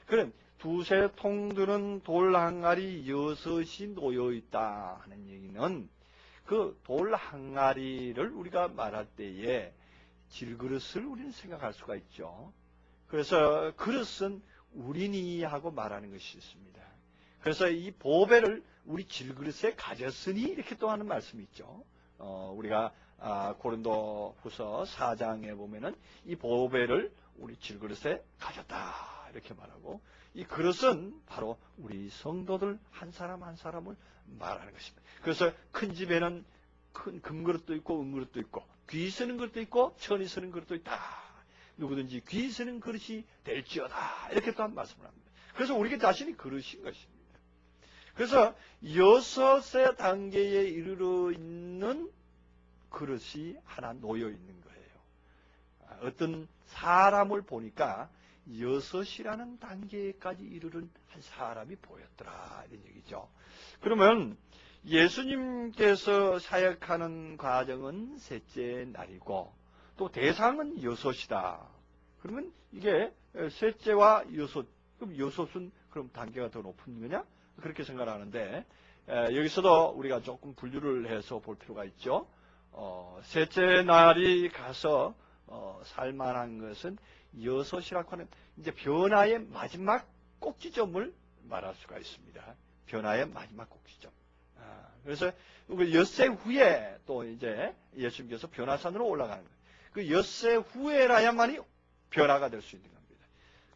[SPEAKER 1] 그럼 두세 통들은 돌 항아리 6이 놓여 있다 하는 얘기는 그 돌 항아리를 우리가 말할 때에 질그릇을 우리는 생각할 수가 있죠. 그래서 그릇은 우리니 하고 말하는 것이 있습니다. 그래서 이 보배를 우리 질그릇에 가졌으니 이렇게 또 하는 말씀이 있죠. 우리가 고린도 후서 4장에 보면은 이 보배를 우리 질그릇에 가졌다 이렇게 말하고 이 그릇은 바로 우리 성도들 한 사람 한 사람을 말하는 것입니다. 그래서 큰 집에는 큰 금그릇도 있고 은그릇도 있고 귀 쓰는 그릇도 있고 천이 쓰는 그릇도 있다. 누구든지 귀 쓰는 그릇이 될지어다 이렇게 또 한 말씀을 합니다. 그래서 우리 자신이 그릇인 것입니다. 그래서 6의 단계에 이르러 있는 그릇이 하나 놓여 있는 거예요. 어떤 사람을 보니까 6이라는 단계까지 이르는 한 사람이 보였더라 이런 얘기죠. 그러면 예수님께서 사역하는 과정은 셋째 날이고 또 대상은 6이다. 그러면 이게 셋째와 6, 그럼 6은 그럼 단계가 더 높은 거냐? 그렇게 생각하는데 여기서도 우리가 조금 분류를 해서 볼 필요가 있죠. 셋째 날이 가서 살만한 것은 6이라고 하는 이제 변화의 마지막 꼭지점을 말할 수가 있습니다. 변화의 마지막 꼭지점. 그래서 그 엿새 후에 또 이제 예수님께서 변화산으로 올라가는 거예요. 그 엿새 후에라야만이 변화가 될 수 있는 겁니다.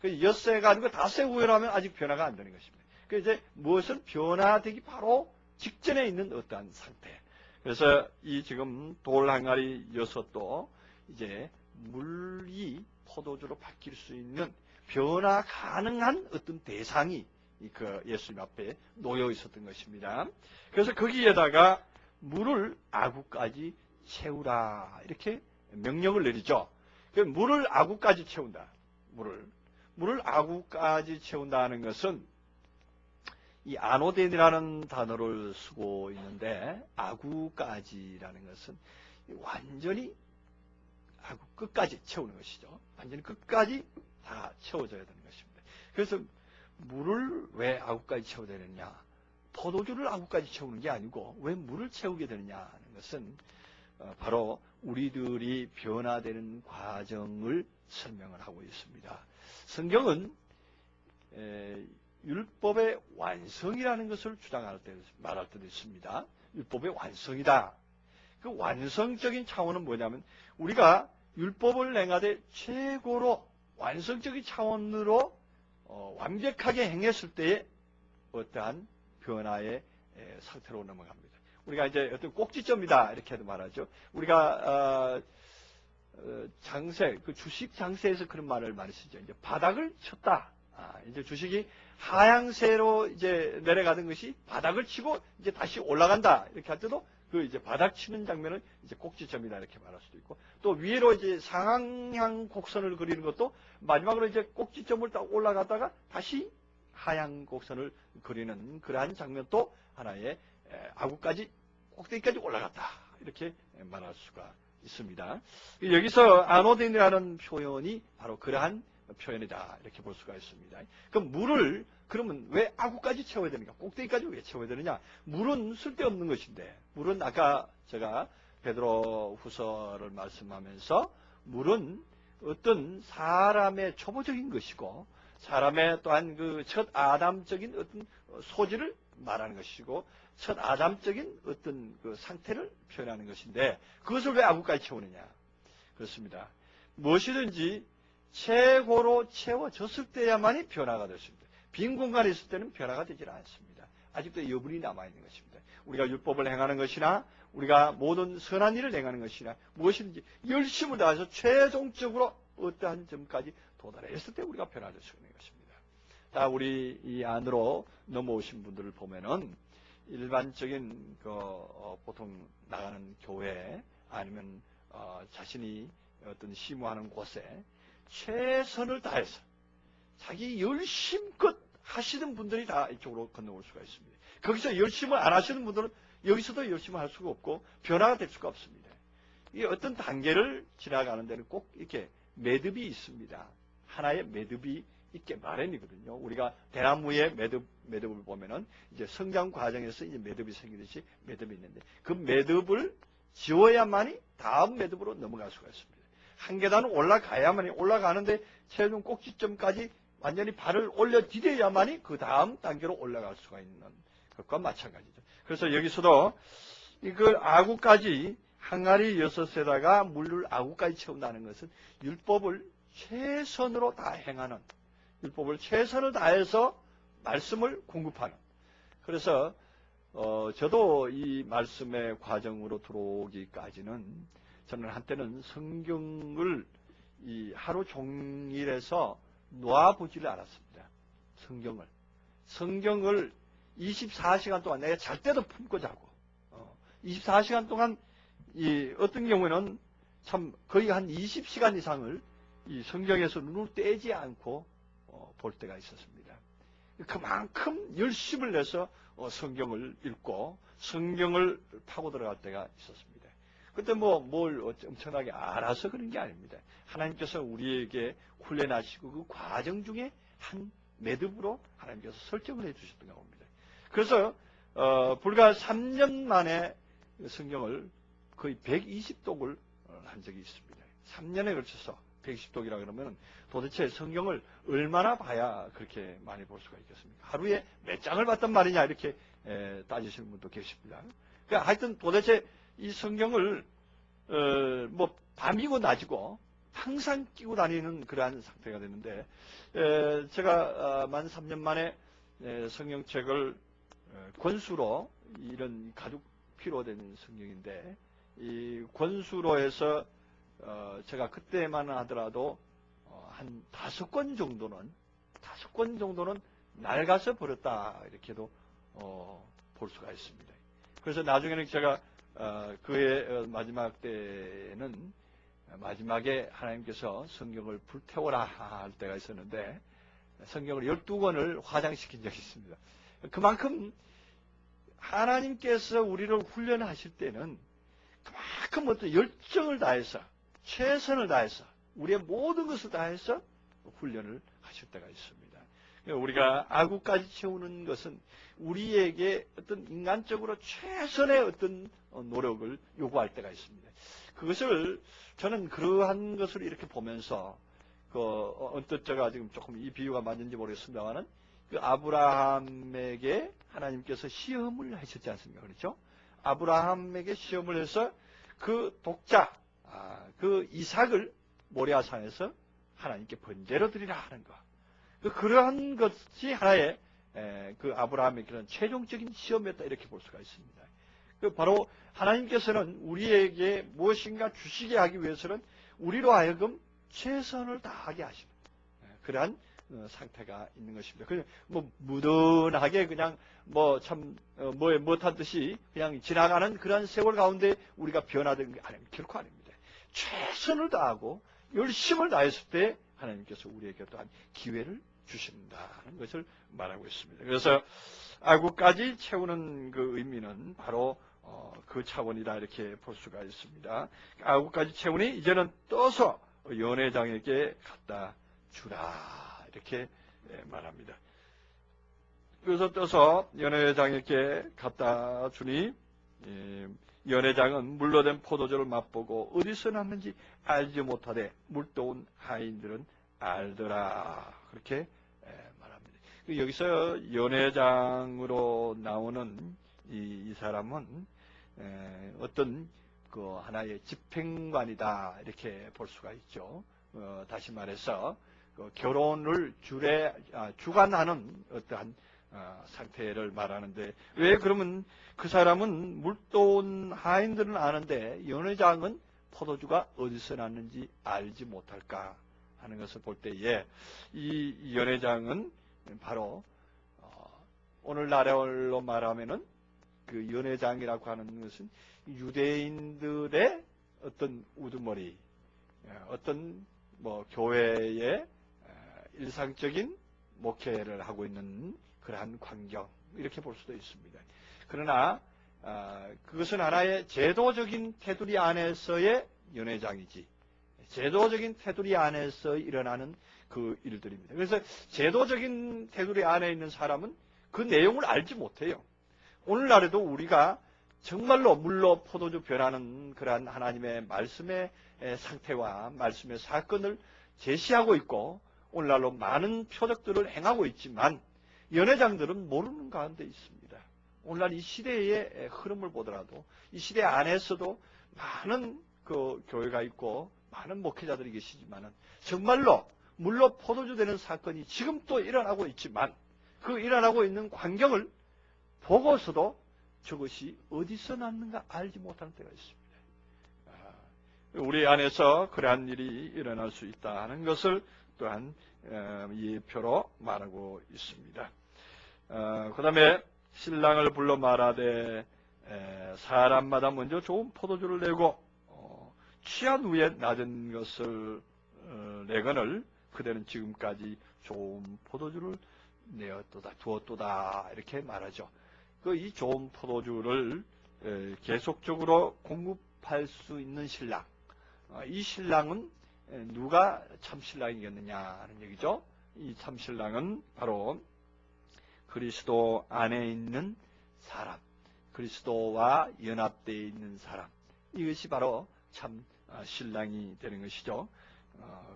[SPEAKER 1] 그 엿새가 아니고 닷새 후에라면 아직 변화가 안 되는 것입니다. 그 이제 무엇은 변화되기 바로 직전에 있는 어떠한 상태. 그래서 이 지금 돌 항아리 6도 이제 물이 포도주로 바뀔 수 있는 변화 가능한 어떤 대상이 그 예수님 앞에 놓여 있었던 것입니다. 그래서 거기에다가 물을 아구까지 채우라 이렇게 명령을 내리죠. 물을 아구까지 채운다. 물을 아구까지 채운다는 것은 이 아노덴이라는 단어를 쓰고 있는데 아구까지라는 것은 완전히 아구 끝까지 채우는 것이죠. 완전히 끝까지 다 채워져야 되는 것입니다. 그래서 물을 왜 아구까지 채워야 되느냐? 포도주를 아구까지 채우는 게 아니고 왜 물을 채우게 되느냐 하는 것은 바로 우리들이 변화되는 과정을 설명을 하고 있습니다. 성경은 율법의 완성이라는 것을 주장할 때 말할 때도 있습니다. 율법의 완성이다. 그 완성적인 차원은 뭐냐면 우리가 율법을 행하되 최고로 완성적인 차원으로 완벽하게 행했을 때에 어떠한 변화의 상태로 넘어갑니다. 우리가 이제 어떤 꼭지점이다 이렇게도 말하죠. 우리가 장세, 그 주식 장세에서 그런 말을 많이 쓰죠. 이제 바닥을 쳤다. 이제 주식이 하향세로 이제 내려가는 것이 바닥을 치고 이제 다시 올라간다 이렇게 할 때도 그 이제 바닥 치는 장면을 이제 꼭지점이다 이렇게 말할 수도 있고 또 위로 이제 상향 곡선을 그리는 것도 마지막으로 이제 꼭지점을 딱 올라가다가 다시 하향 곡선을 그리는 그러한 장면도 하나의 아구까지 꼭대기까지 올라갔다 이렇게 말할 수가 있습니다. 여기서 아노덴이라는 표현이 바로 그러한 표현이다 이렇게 볼 수가 있습니다. 그럼 물을 그러면 왜 아구까지 채워야 되는가? 꼭대기까지 왜 채워야 되느냐? 물은 쓸데없는 것인데 물은 아까 제가 베드로 후서를 말씀하면서 물은 어떤 사람의 초보적인 것이고 사람의 또한 그 첫 아담적인 어떤 소질을 말하는 것이고 첫 아담적인 어떤 그 상태를 표현하는 것인데 그것을 왜 아구까지 채우느냐? 그렇습니다. 무엇이든지 최고로 채워졌을 때야만이 변화가 됐습니다. 빈 공간에 있을 때는 변화가 되질 않습니다. 아직도 여분이 남아있는 것입니다. 우리가 율법을 행하는 것이나 우리가 모든 선한 일을 행하는 것이나 무엇이든지 열심을 다해서 최종적으로 어떠한 점까지 도달했을 때 우리가 변화될 수 있는 것입니다. 자, 우리 이 안으로 넘어오신 분들을 보면은 일반적인 보통 나가는 교회 아니면 자신이 어떤 시무하는 곳에 최선을 다해서 자기 열심껏 하시는 분들이 다 이쪽으로 건너올 수가 있습니다. 거기서 열심을 안 하시는 분들은 여기서도 열심히 할 수가 없고 변화가 될 수가 없습니다. 이 어떤 단계를 지나가는 데는 꼭 이렇게 매듭이 있습니다. 하나의 매듭이 있게 마련이거든요. 우리가 대나무의 매듭을 보면은 이제 성장 과정에서 이제 매듭이 생기듯이 매듭이 있는데 그 매듭을 지워야만이 다음 매듭으로 넘어갈 수가 있습니다. 한 계단은 올라가야만이 올라가는데 최종 꼭지점까지 완전히 발을 올려 디뎌야만이 그 다음 단계로 올라갈 수가 있는 것과 마찬가지죠. 그래서 여기서도 이걸 아구까지 항아리 6에다가 물을 아구까지 채운다는 것은 율법을 최선으로 다 행하는 율법을 최선을 다해서 말씀을 공급하는 그래서 저도 이 말씀의 과정으로 들어오기까지는 저는 한때는 성경을 이 하루 종일해서 놓아보지를 않았습니다. 성경을 24시간 동안 내가 잘 때도 품고 자고 24시간 동안 어떤 경우에는 참 거의 한 20시간 이상을 이 성경에서 눈을 떼지 않고 볼 때가 있었습니다. 그만큼 열심을 내서 성경을 읽고 성경을 파고 들어갈 때가 있었습니다. 그때 뭘 엄청나게 알아서 그런 게 아닙니다. 하나님께서 우리에게 훈련하시고 그 과정 중에 한 매듭으로 하나님께서 설정을 해주셨던 겁니다. 그래서 불과 3년 만에 성경을 거의 120독을 한 적이 있습니다. 3년에 걸쳐서 120독이라 그러면 도대체 성경을 얼마나 봐야 그렇게 많이 볼 수가 있겠습니까? 하루에 몇 장을 봤단 말이냐 이렇게 따지시는 분도 계십니다. 그러니까 하여튼 도대체 이 성경을 밤이고 낮이고 항상 끼고 다니는 그러한 상태가 됐는데 제가 만 3년 만에 성경책을 권수로 이런 가죽 피로 된 성경인데 이 권수로 해서 제가 그때만 하더라도 한 5권 정도는 낡아서 버렸다 이렇게도 볼 수가 있습니다. 그래서 나중에는 제가 그의 마지막 때는 마지막에 하나님께서 성경을 불태워라 할 때가 있었는데 성경을 12권을 화장시킨 적이 있습니다. 그만큼 하나님께서 우리를 훈련하실 때는 그만큼 어떤 열정을 다해서 최선을 다해서 우리의 모든 것을 다해서 훈련을 하실 때가 있습니다. 우리가 아구까지 채우는 것은 우리에게 어떤 인간적으로 최선의 어떤 노력을 요구할 때가 있습니다. 그것을 저는 그러한 것을 이렇게 보면서 언뜻 제가 지금 조금 이 비유가 맞는지 모르겠습니다만은 그 아브라함에게 하나님께서 시험을 하셨지 않습니까? 그렇죠? 아브라함에게 시험을 해서 그 독자, 그 이삭을 모리아산에서 하나님께 번제로 드리라 하는 것. 그러한 것이 하나의 그 아브라함의 그런 최종적인 시험이었다 이렇게 볼 수가 있습니다. 바로 하나님께서는 우리에게 무엇인가 주시게 하기 위해서는 우리로 하여금 최선을 다하게 하시는 그러한 상태가 있는 것입니다. 그냥 무던하게 그냥 못한 듯이 그냥 지나가는 그런 세월 가운데 우리가 변화된 게 아닙니다. 결코 아닙니다. 최선을 다하고 열심을 다했을 때 하나님께서 우리에게 또한 기회를 주신다는 것을 말하고 있습니다. 그래서 아구까지 채우는 그 의미는 바로 그 차원이다 이렇게 볼 수가 있습니다. 아구까지 채우니 이제는 떠서 연회장에게 갖다 주라 이렇게 말합니다. 그래서 떠서 연회장에게 갖다 주니 연회장은 물로 된 포도주를 맛보고 어디서 났는지 알지 못하되 물도 온 하인들은 알더라. 그렇게 말합니다. 여기서 연회장으로 나오는 이 사람은 어떤 그 하나의 집행관이다 이렇게 볼 수가 있죠. 다시 말해서 그 결혼을 주관하는 어떠한 상태를 말하는데, 왜 그러면 그 사람은 물도 온 하인들은 아는데 연회장은 포도주가 어디서 났는지 알지 못할까 하는 것을 볼 때에, 이 연회장은 바로 오늘날로 말하면은 그 연회장이라고 하는 것은 유대인들의 어떤 우두머리, 어떤 뭐 교회의 일상적인 목회를 하고 있는 그러한 광경, 이렇게 볼 수도 있습니다. 그러나 그것은 하나의 제도적인 테두리 안에서의 연회장이지, 제도적인 테두리 안에서 일어나는 그 일들입니다. 그래서 제도적인 테두리 안에 있는 사람은 그 내용을 알지 못해요. 오늘날에도 우리가 정말로 물로 포도주 변하는 그러한 하나님의 말씀의 상태와 말씀의 사건을 제시하고 있고, 오늘날로 많은 표적들을 행하고 있지만 연회장들은 모르는 가운데 있습니다. 오늘날 이 시대의 흐름을 보더라도 이 시대 안에서도 많은 그 교회가 있고 많은 목회자들이 계시지만은 정말로 물로 포도주 되는 사건이 지금 또 일어나고 있지만 그 일어나고 있는 광경을 보고서도 저것이 어디서 났는가 알지 못하는 때가 있습니다. 우리 안에서 그러한 일이 일어날 수 있다는 것을 또한 예표로 말하고 있습니다. 그 다음에 신랑을 불러 말하되 사람마다 먼저 좋은 포도주를 내고 취한 후에 낮은 것을 내거늘 그대는 지금까지 좋은 포도주를 내었도다 두었도다 이렇게 말하죠. 이 좋은 포도주를 계속적으로 공급할 수 있는 신랑, 이 신랑은 누가 참신랑이겠느냐 하는 얘기죠. 이 참신랑은 바로 그리스도 안에 있는 사람, 그리스도와 연합되어 있는 사람, 이것이 바로 참 신랑이 되는 것이죠.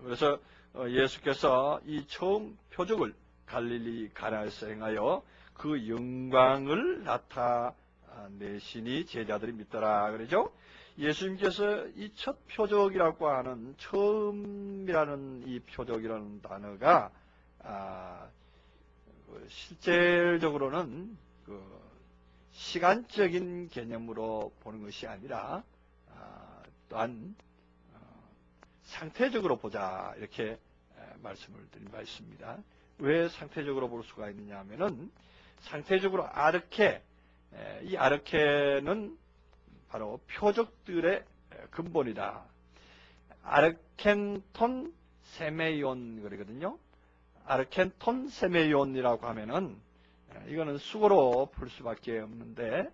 [SPEAKER 1] 그래서 예수께서 이 처음 표적을 갈릴리 가나에서 행하여 그 영광을 나타내시니 제자들이 믿더라 그러죠. 예수님께서 이 첫 표적이라고 하는, 처음이라는 이 표적이라는 단어가 실질적으로는 시간적인 개념으로 보는 것이 아니라 또한 상태적으로 보자 이렇게 말씀을 드린 바 있습니다. 왜 상태적으로 볼 수가 있느냐 하면은, 상태적으로 이 아르케는 바로 표적들의 근본이다. 아르켄톤 세메이온 그러거든요. 아르켄톤 세메이온이라고 하면은 이거는 수거로 풀 수밖에 없는데,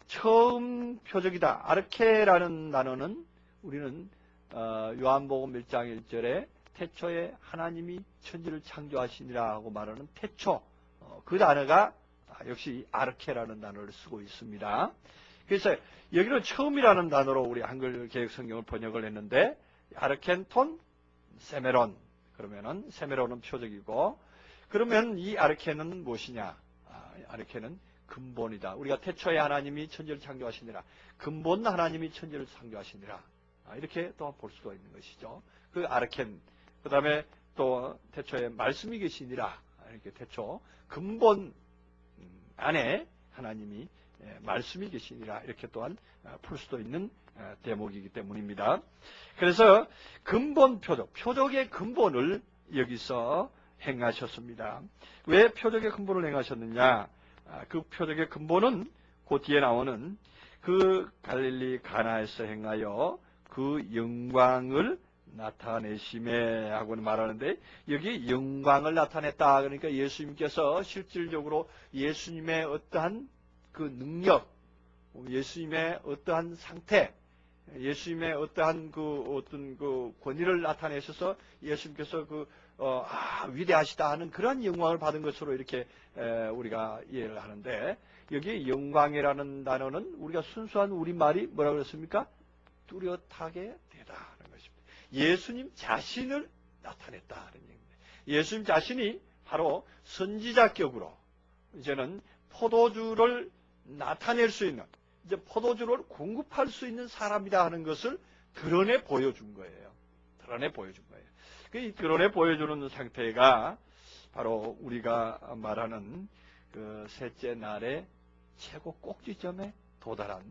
[SPEAKER 1] 처음 표적이다. 아르케라는 단어는 우리는 요한복음 1장 1절에 태초에 하나님이 천지를 창조하시니라 하고 말하는 태초, 그 단어가 역시 아르케라는 단어를 쓰고 있습니다. 그래서 여기는 처음이라는 단어로 우리 한글 개역 성경을 번역을 했는데, 아르켄톤 세메론, 그러면은 세메론은 표적이고, 그러면 이 아르케는 무엇이냐? 아르케는 근본이다. 우리가 태초에 하나님이 천지를 창조하시니라, 근본 하나님이 천지를 창조하시니라, 이렇게 또 볼 수가 있는 것이죠. 그 아르켄, 그 다음에 또 태초에 말씀이 계시니라, 이렇게 태초 근본 안에 하나님이 말씀이 계시니라, 이렇게 또한 풀 수도 있는 대목이기 때문입니다. 그래서 근본 표적의 근본을 여기서 행하셨습니다. 왜 표적의 근본을 행하셨느냐? 그 표적의 근본은 그 뒤에 나오는 그 갈릴리 가나에서 행하여 그 영광을 나타내심에 하고는 말하는데, 여기 영광을 나타냈다. 그러니까 예수님께서 실질적으로 예수님의 어떠한 그 능력, 예수님의 어떠한 상태, 예수님의 어떠한 그 어떤 그 권위를 나타내셔서 예수님께서 그 위대하시다 하는 그런 영광을 받은 것으로 이렇게 우리가 이해를 하는데, 여기 영광이라는 단어는 우리가 순수한 우리말이 뭐라고 그랬습니까? 뚜렷하게 되다 하는 것입니다. 예수님 자신을 나타냈다 하는 얘기입니다. 예수님 자신이 바로 선지자격으로 이제는 포도주를 나타낼 수 있는, 이제 포도주를 공급할 수 있는 사람이다 하는 것을 드러내 보여준 거예요. 드러내 보여준 거예요. 이 드러내 보여주는 상태가 바로 우리가 말하는 그 셋째 날의 최고 꼭지점에 도달한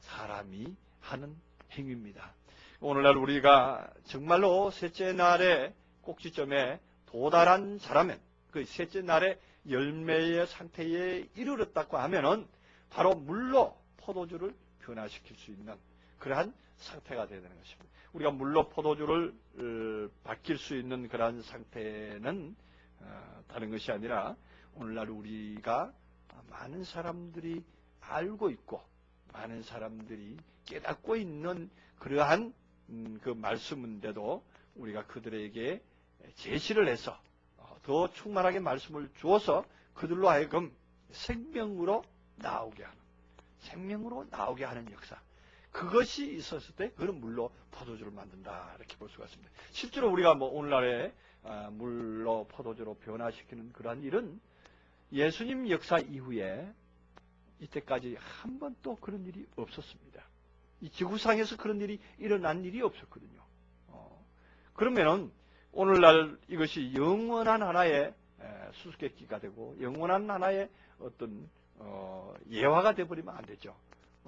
[SPEAKER 1] 사람이 하는 행위입니다. 오늘날 우리가 정말로 셋째 날의 꼭지점에 도달한 사람은, 그 셋째 날의 열매의 상태에 이르렀다고 하면은 바로 물로 포도주를 변화시킬 수 있는 그러한 상태가 되는 것입니다. 우리가 물로 포도주를 바뀔 수 있는 그러한 상태는 다른 것이 아니라 오늘날 우리가 많은 사람들이 알고 있고 많은 사람들이 깨닫고 있는 그러한 그 말씀인데도 우리가 그들에게 제시를 해서 더 충만하게 말씀을 주어서 그들로 하여금 생명으로 나오게 하는 역사, 그것이 있었을 때 그는 물로 포도주를 만든다 이렇게 볼 수가 있습니다. 실제로 우리가 오늘날에 물로 포도주로 변화시키는 그러한 일은 예수님 역사 이후에 이때까지 한 번도 그런 일이 없었습니다. 이 지구상에서 그런 일이 일어난 일이 없었거든요. 그러면은 오늘날 이것이 영원한 하나의 수수께끼가 되고 영원한 하나의 어떤 예화가 되어버리면 안 되죠.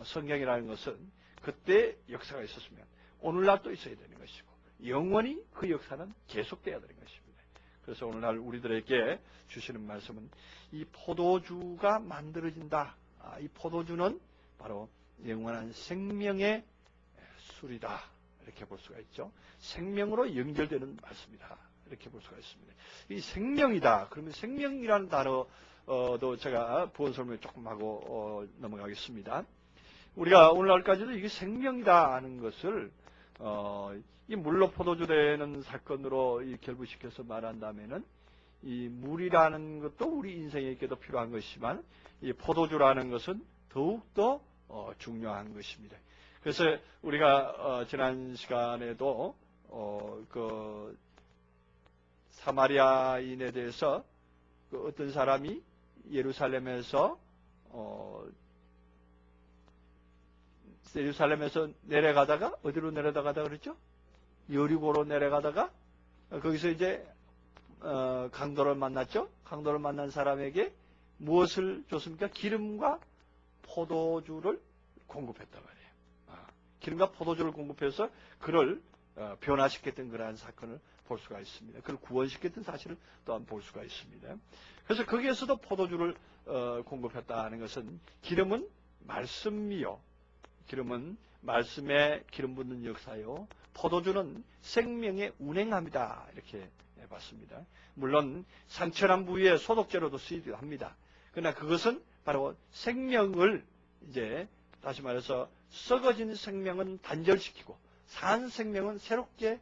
[SPEAKER 1] 성경이라는 것은 그때 역사가 있었으면 오늘날 또 있어야 되는 것이고 영원히 그 역사는 계속돼야 되는 것입니다. 그래서 오늘날 우리들에게 주시는 말씀은 이 포도주가 만들어진다. 이 포도주는 바로 영원한 생명의 술이다. 이렇게 볼 수가 있죠. 생명으로 연결되는 말씀이다. 이렇게 볼 수가 있습니다. 이 생명이다. 그러면 생명이라는 단어도 제가 부언 설명을 조금 하고 넘어가겠습니다. 우리가 오늘날까지도 이게 생명이다 하는 것을 이 물로 포도주 되는 사건으로 결부시켜서 말한다면은 이 물이라는 것도 우리 인생에게도 필요한 것이지만 이 포도주라는 것은 더욱더 중요한 것입니다. 그래서 우리가 지난 시간에도 그 사마리아인에 대해서 그 어떤 사람이 예루살렘에서 내려가다가 어디로 내려가다 그랬죠? 여리고로 내려가다가 거기서 이제 강도를 만났죠. 강도를 만난 사람에게 무엇을 줬습니까? 기름과 포도주를 공급했단 말이에요. 기름과 포도주를 공급해서 그를 변화시켰던 그러한 사건을 볼 수가 있습니다. 그를 구원시켰던 사실을 또한 볼 수가 있습니다. 그래서 거기에서도 포도주를 공급했다는 것은 기름은 말씀이요. 기름은 말씀에 기름 붓는 역사요. 포도주는 생명의 운행함이다. 이렇게 봤습니다. 물론 상처난 부위에 소독제로도 쓰이기도 합니다. 그러나 그것은 바로 생명을 이제 다시 말해서 썩어진 생명은 단절시키고 산 생명은 새롭게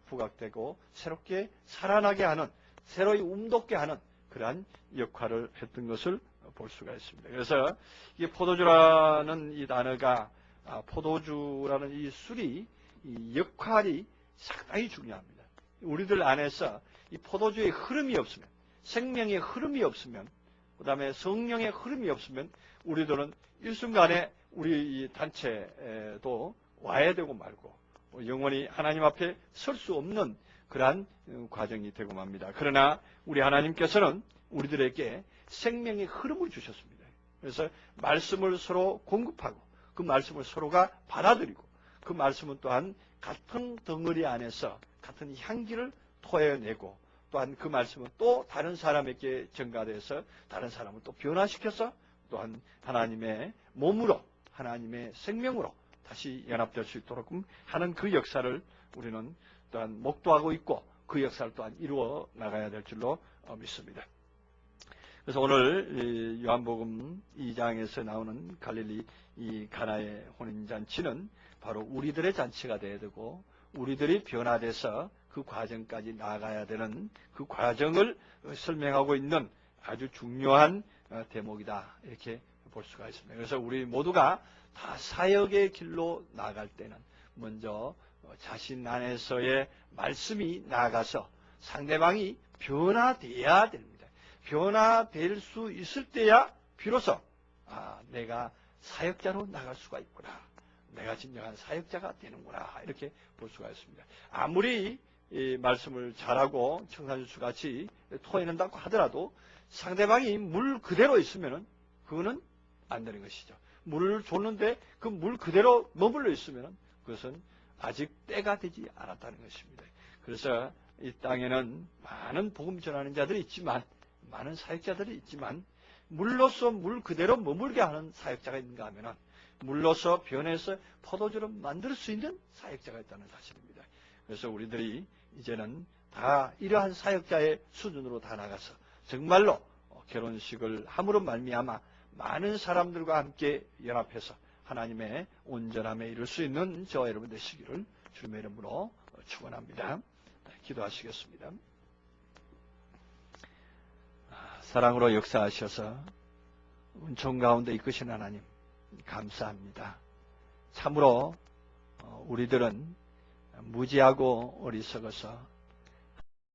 [SPEAKER 1] 부각되고 새롭게 살아나게 하는, 새로이 움돋게 하는 그러한 역할을 했던 것을 볼 수가 있습니다. 그래서 이 포도주라는 이 단어가 포도주라는 이 술이 이 역할이 상당히 중요합니다. 우리들 안에서 이 포도주의 흐름이 없으면, 생명의 흐름이 없으면, 그 다음에 성령의 흐름이 없으면 우리들은 일순간에 우리 이 단체도 와야 되고 말고 영원히 하나님 앞에 설 수 없는 그러한 과정이 되고 맙니다. 그러나 우리 하나님께서는 우리들에게 생명의 흐름을 주셨습니다. 그래서 말씀을 서로 공급하고 그 말씀을 서로가 받아들이고 그 말씀은 또한 같은 덩어리 안에서 같은 향기를 토해내고 또한 그 말씀은 또 다른 사람에게 전가돼서 다른 사람을 또 변화시켜서 또한 하나님의 몸으로 하나님의 생명으로 다시 연합될 수 있도록 하는 그 역사를 우리는 또한 목도하고 있고 그 역사를 또한 이루어 나가야 될 줄로 믿습니다. 그래서 오늘 요한복음 2장에서 나오는 갈릴리 이 가나의 혼인잔치는 바로 우리들의 잔치가 되어야 되고 우리들이 변화돼서 그 과정까지 나아가야 되는 그 과정을 설명하고 있는 아주 중요한 대목이다. 이렇게 볼 수가 있습니다. 그래서 우리 모두가 다 사역의 길로 나아갈 때는 먼저 자신 안에서의 말씀이 나아가서 상대방이 변화되어야 됩니다. 변화될 수 있을 때야 비로소 내가 사역자로 나갈 수가 있구나. 내가 진정한 사역자가 되는구나. 이렇게 볼 수가 있습니다. 아무리 이 말씀을 잘하고 청산유수 같이 토해낸다고 하더라도 상대방이 물 그대로 있으면은 그거는 안 되는 것이죠. 물을 줬는데 그 물 그대로 머물러 있으면은 그것은 아직 때가 되지 않았다는 것입니다. 그래서 이 땅에는 많은 복음 전하는 자들이 있지만, 많은 사역자들이 있지만, 물로서 물 그대로 머물게 하는 사역자가 있는가 하면은 물로서 변해서 포도주를 만들 수 있는 사역자가 있다는 사실입니다. 그래서 우리들이 이제는 다 이러한 사역자의 수준으로 다 나가서 정말로 결혼식을 함으로 말미암아 많은 사람들과 함께 연합해서 하나님의 온전함에 이룰 수 있는 저와 여러분 되시기를 주님의 이름으로 축원합니다. 기도하시겠습니다. 사랑으로 역사하셔서 은총 가운데 이끄신 하나님 감사합니다. 참으로 우리들은 무지하고 어리석어서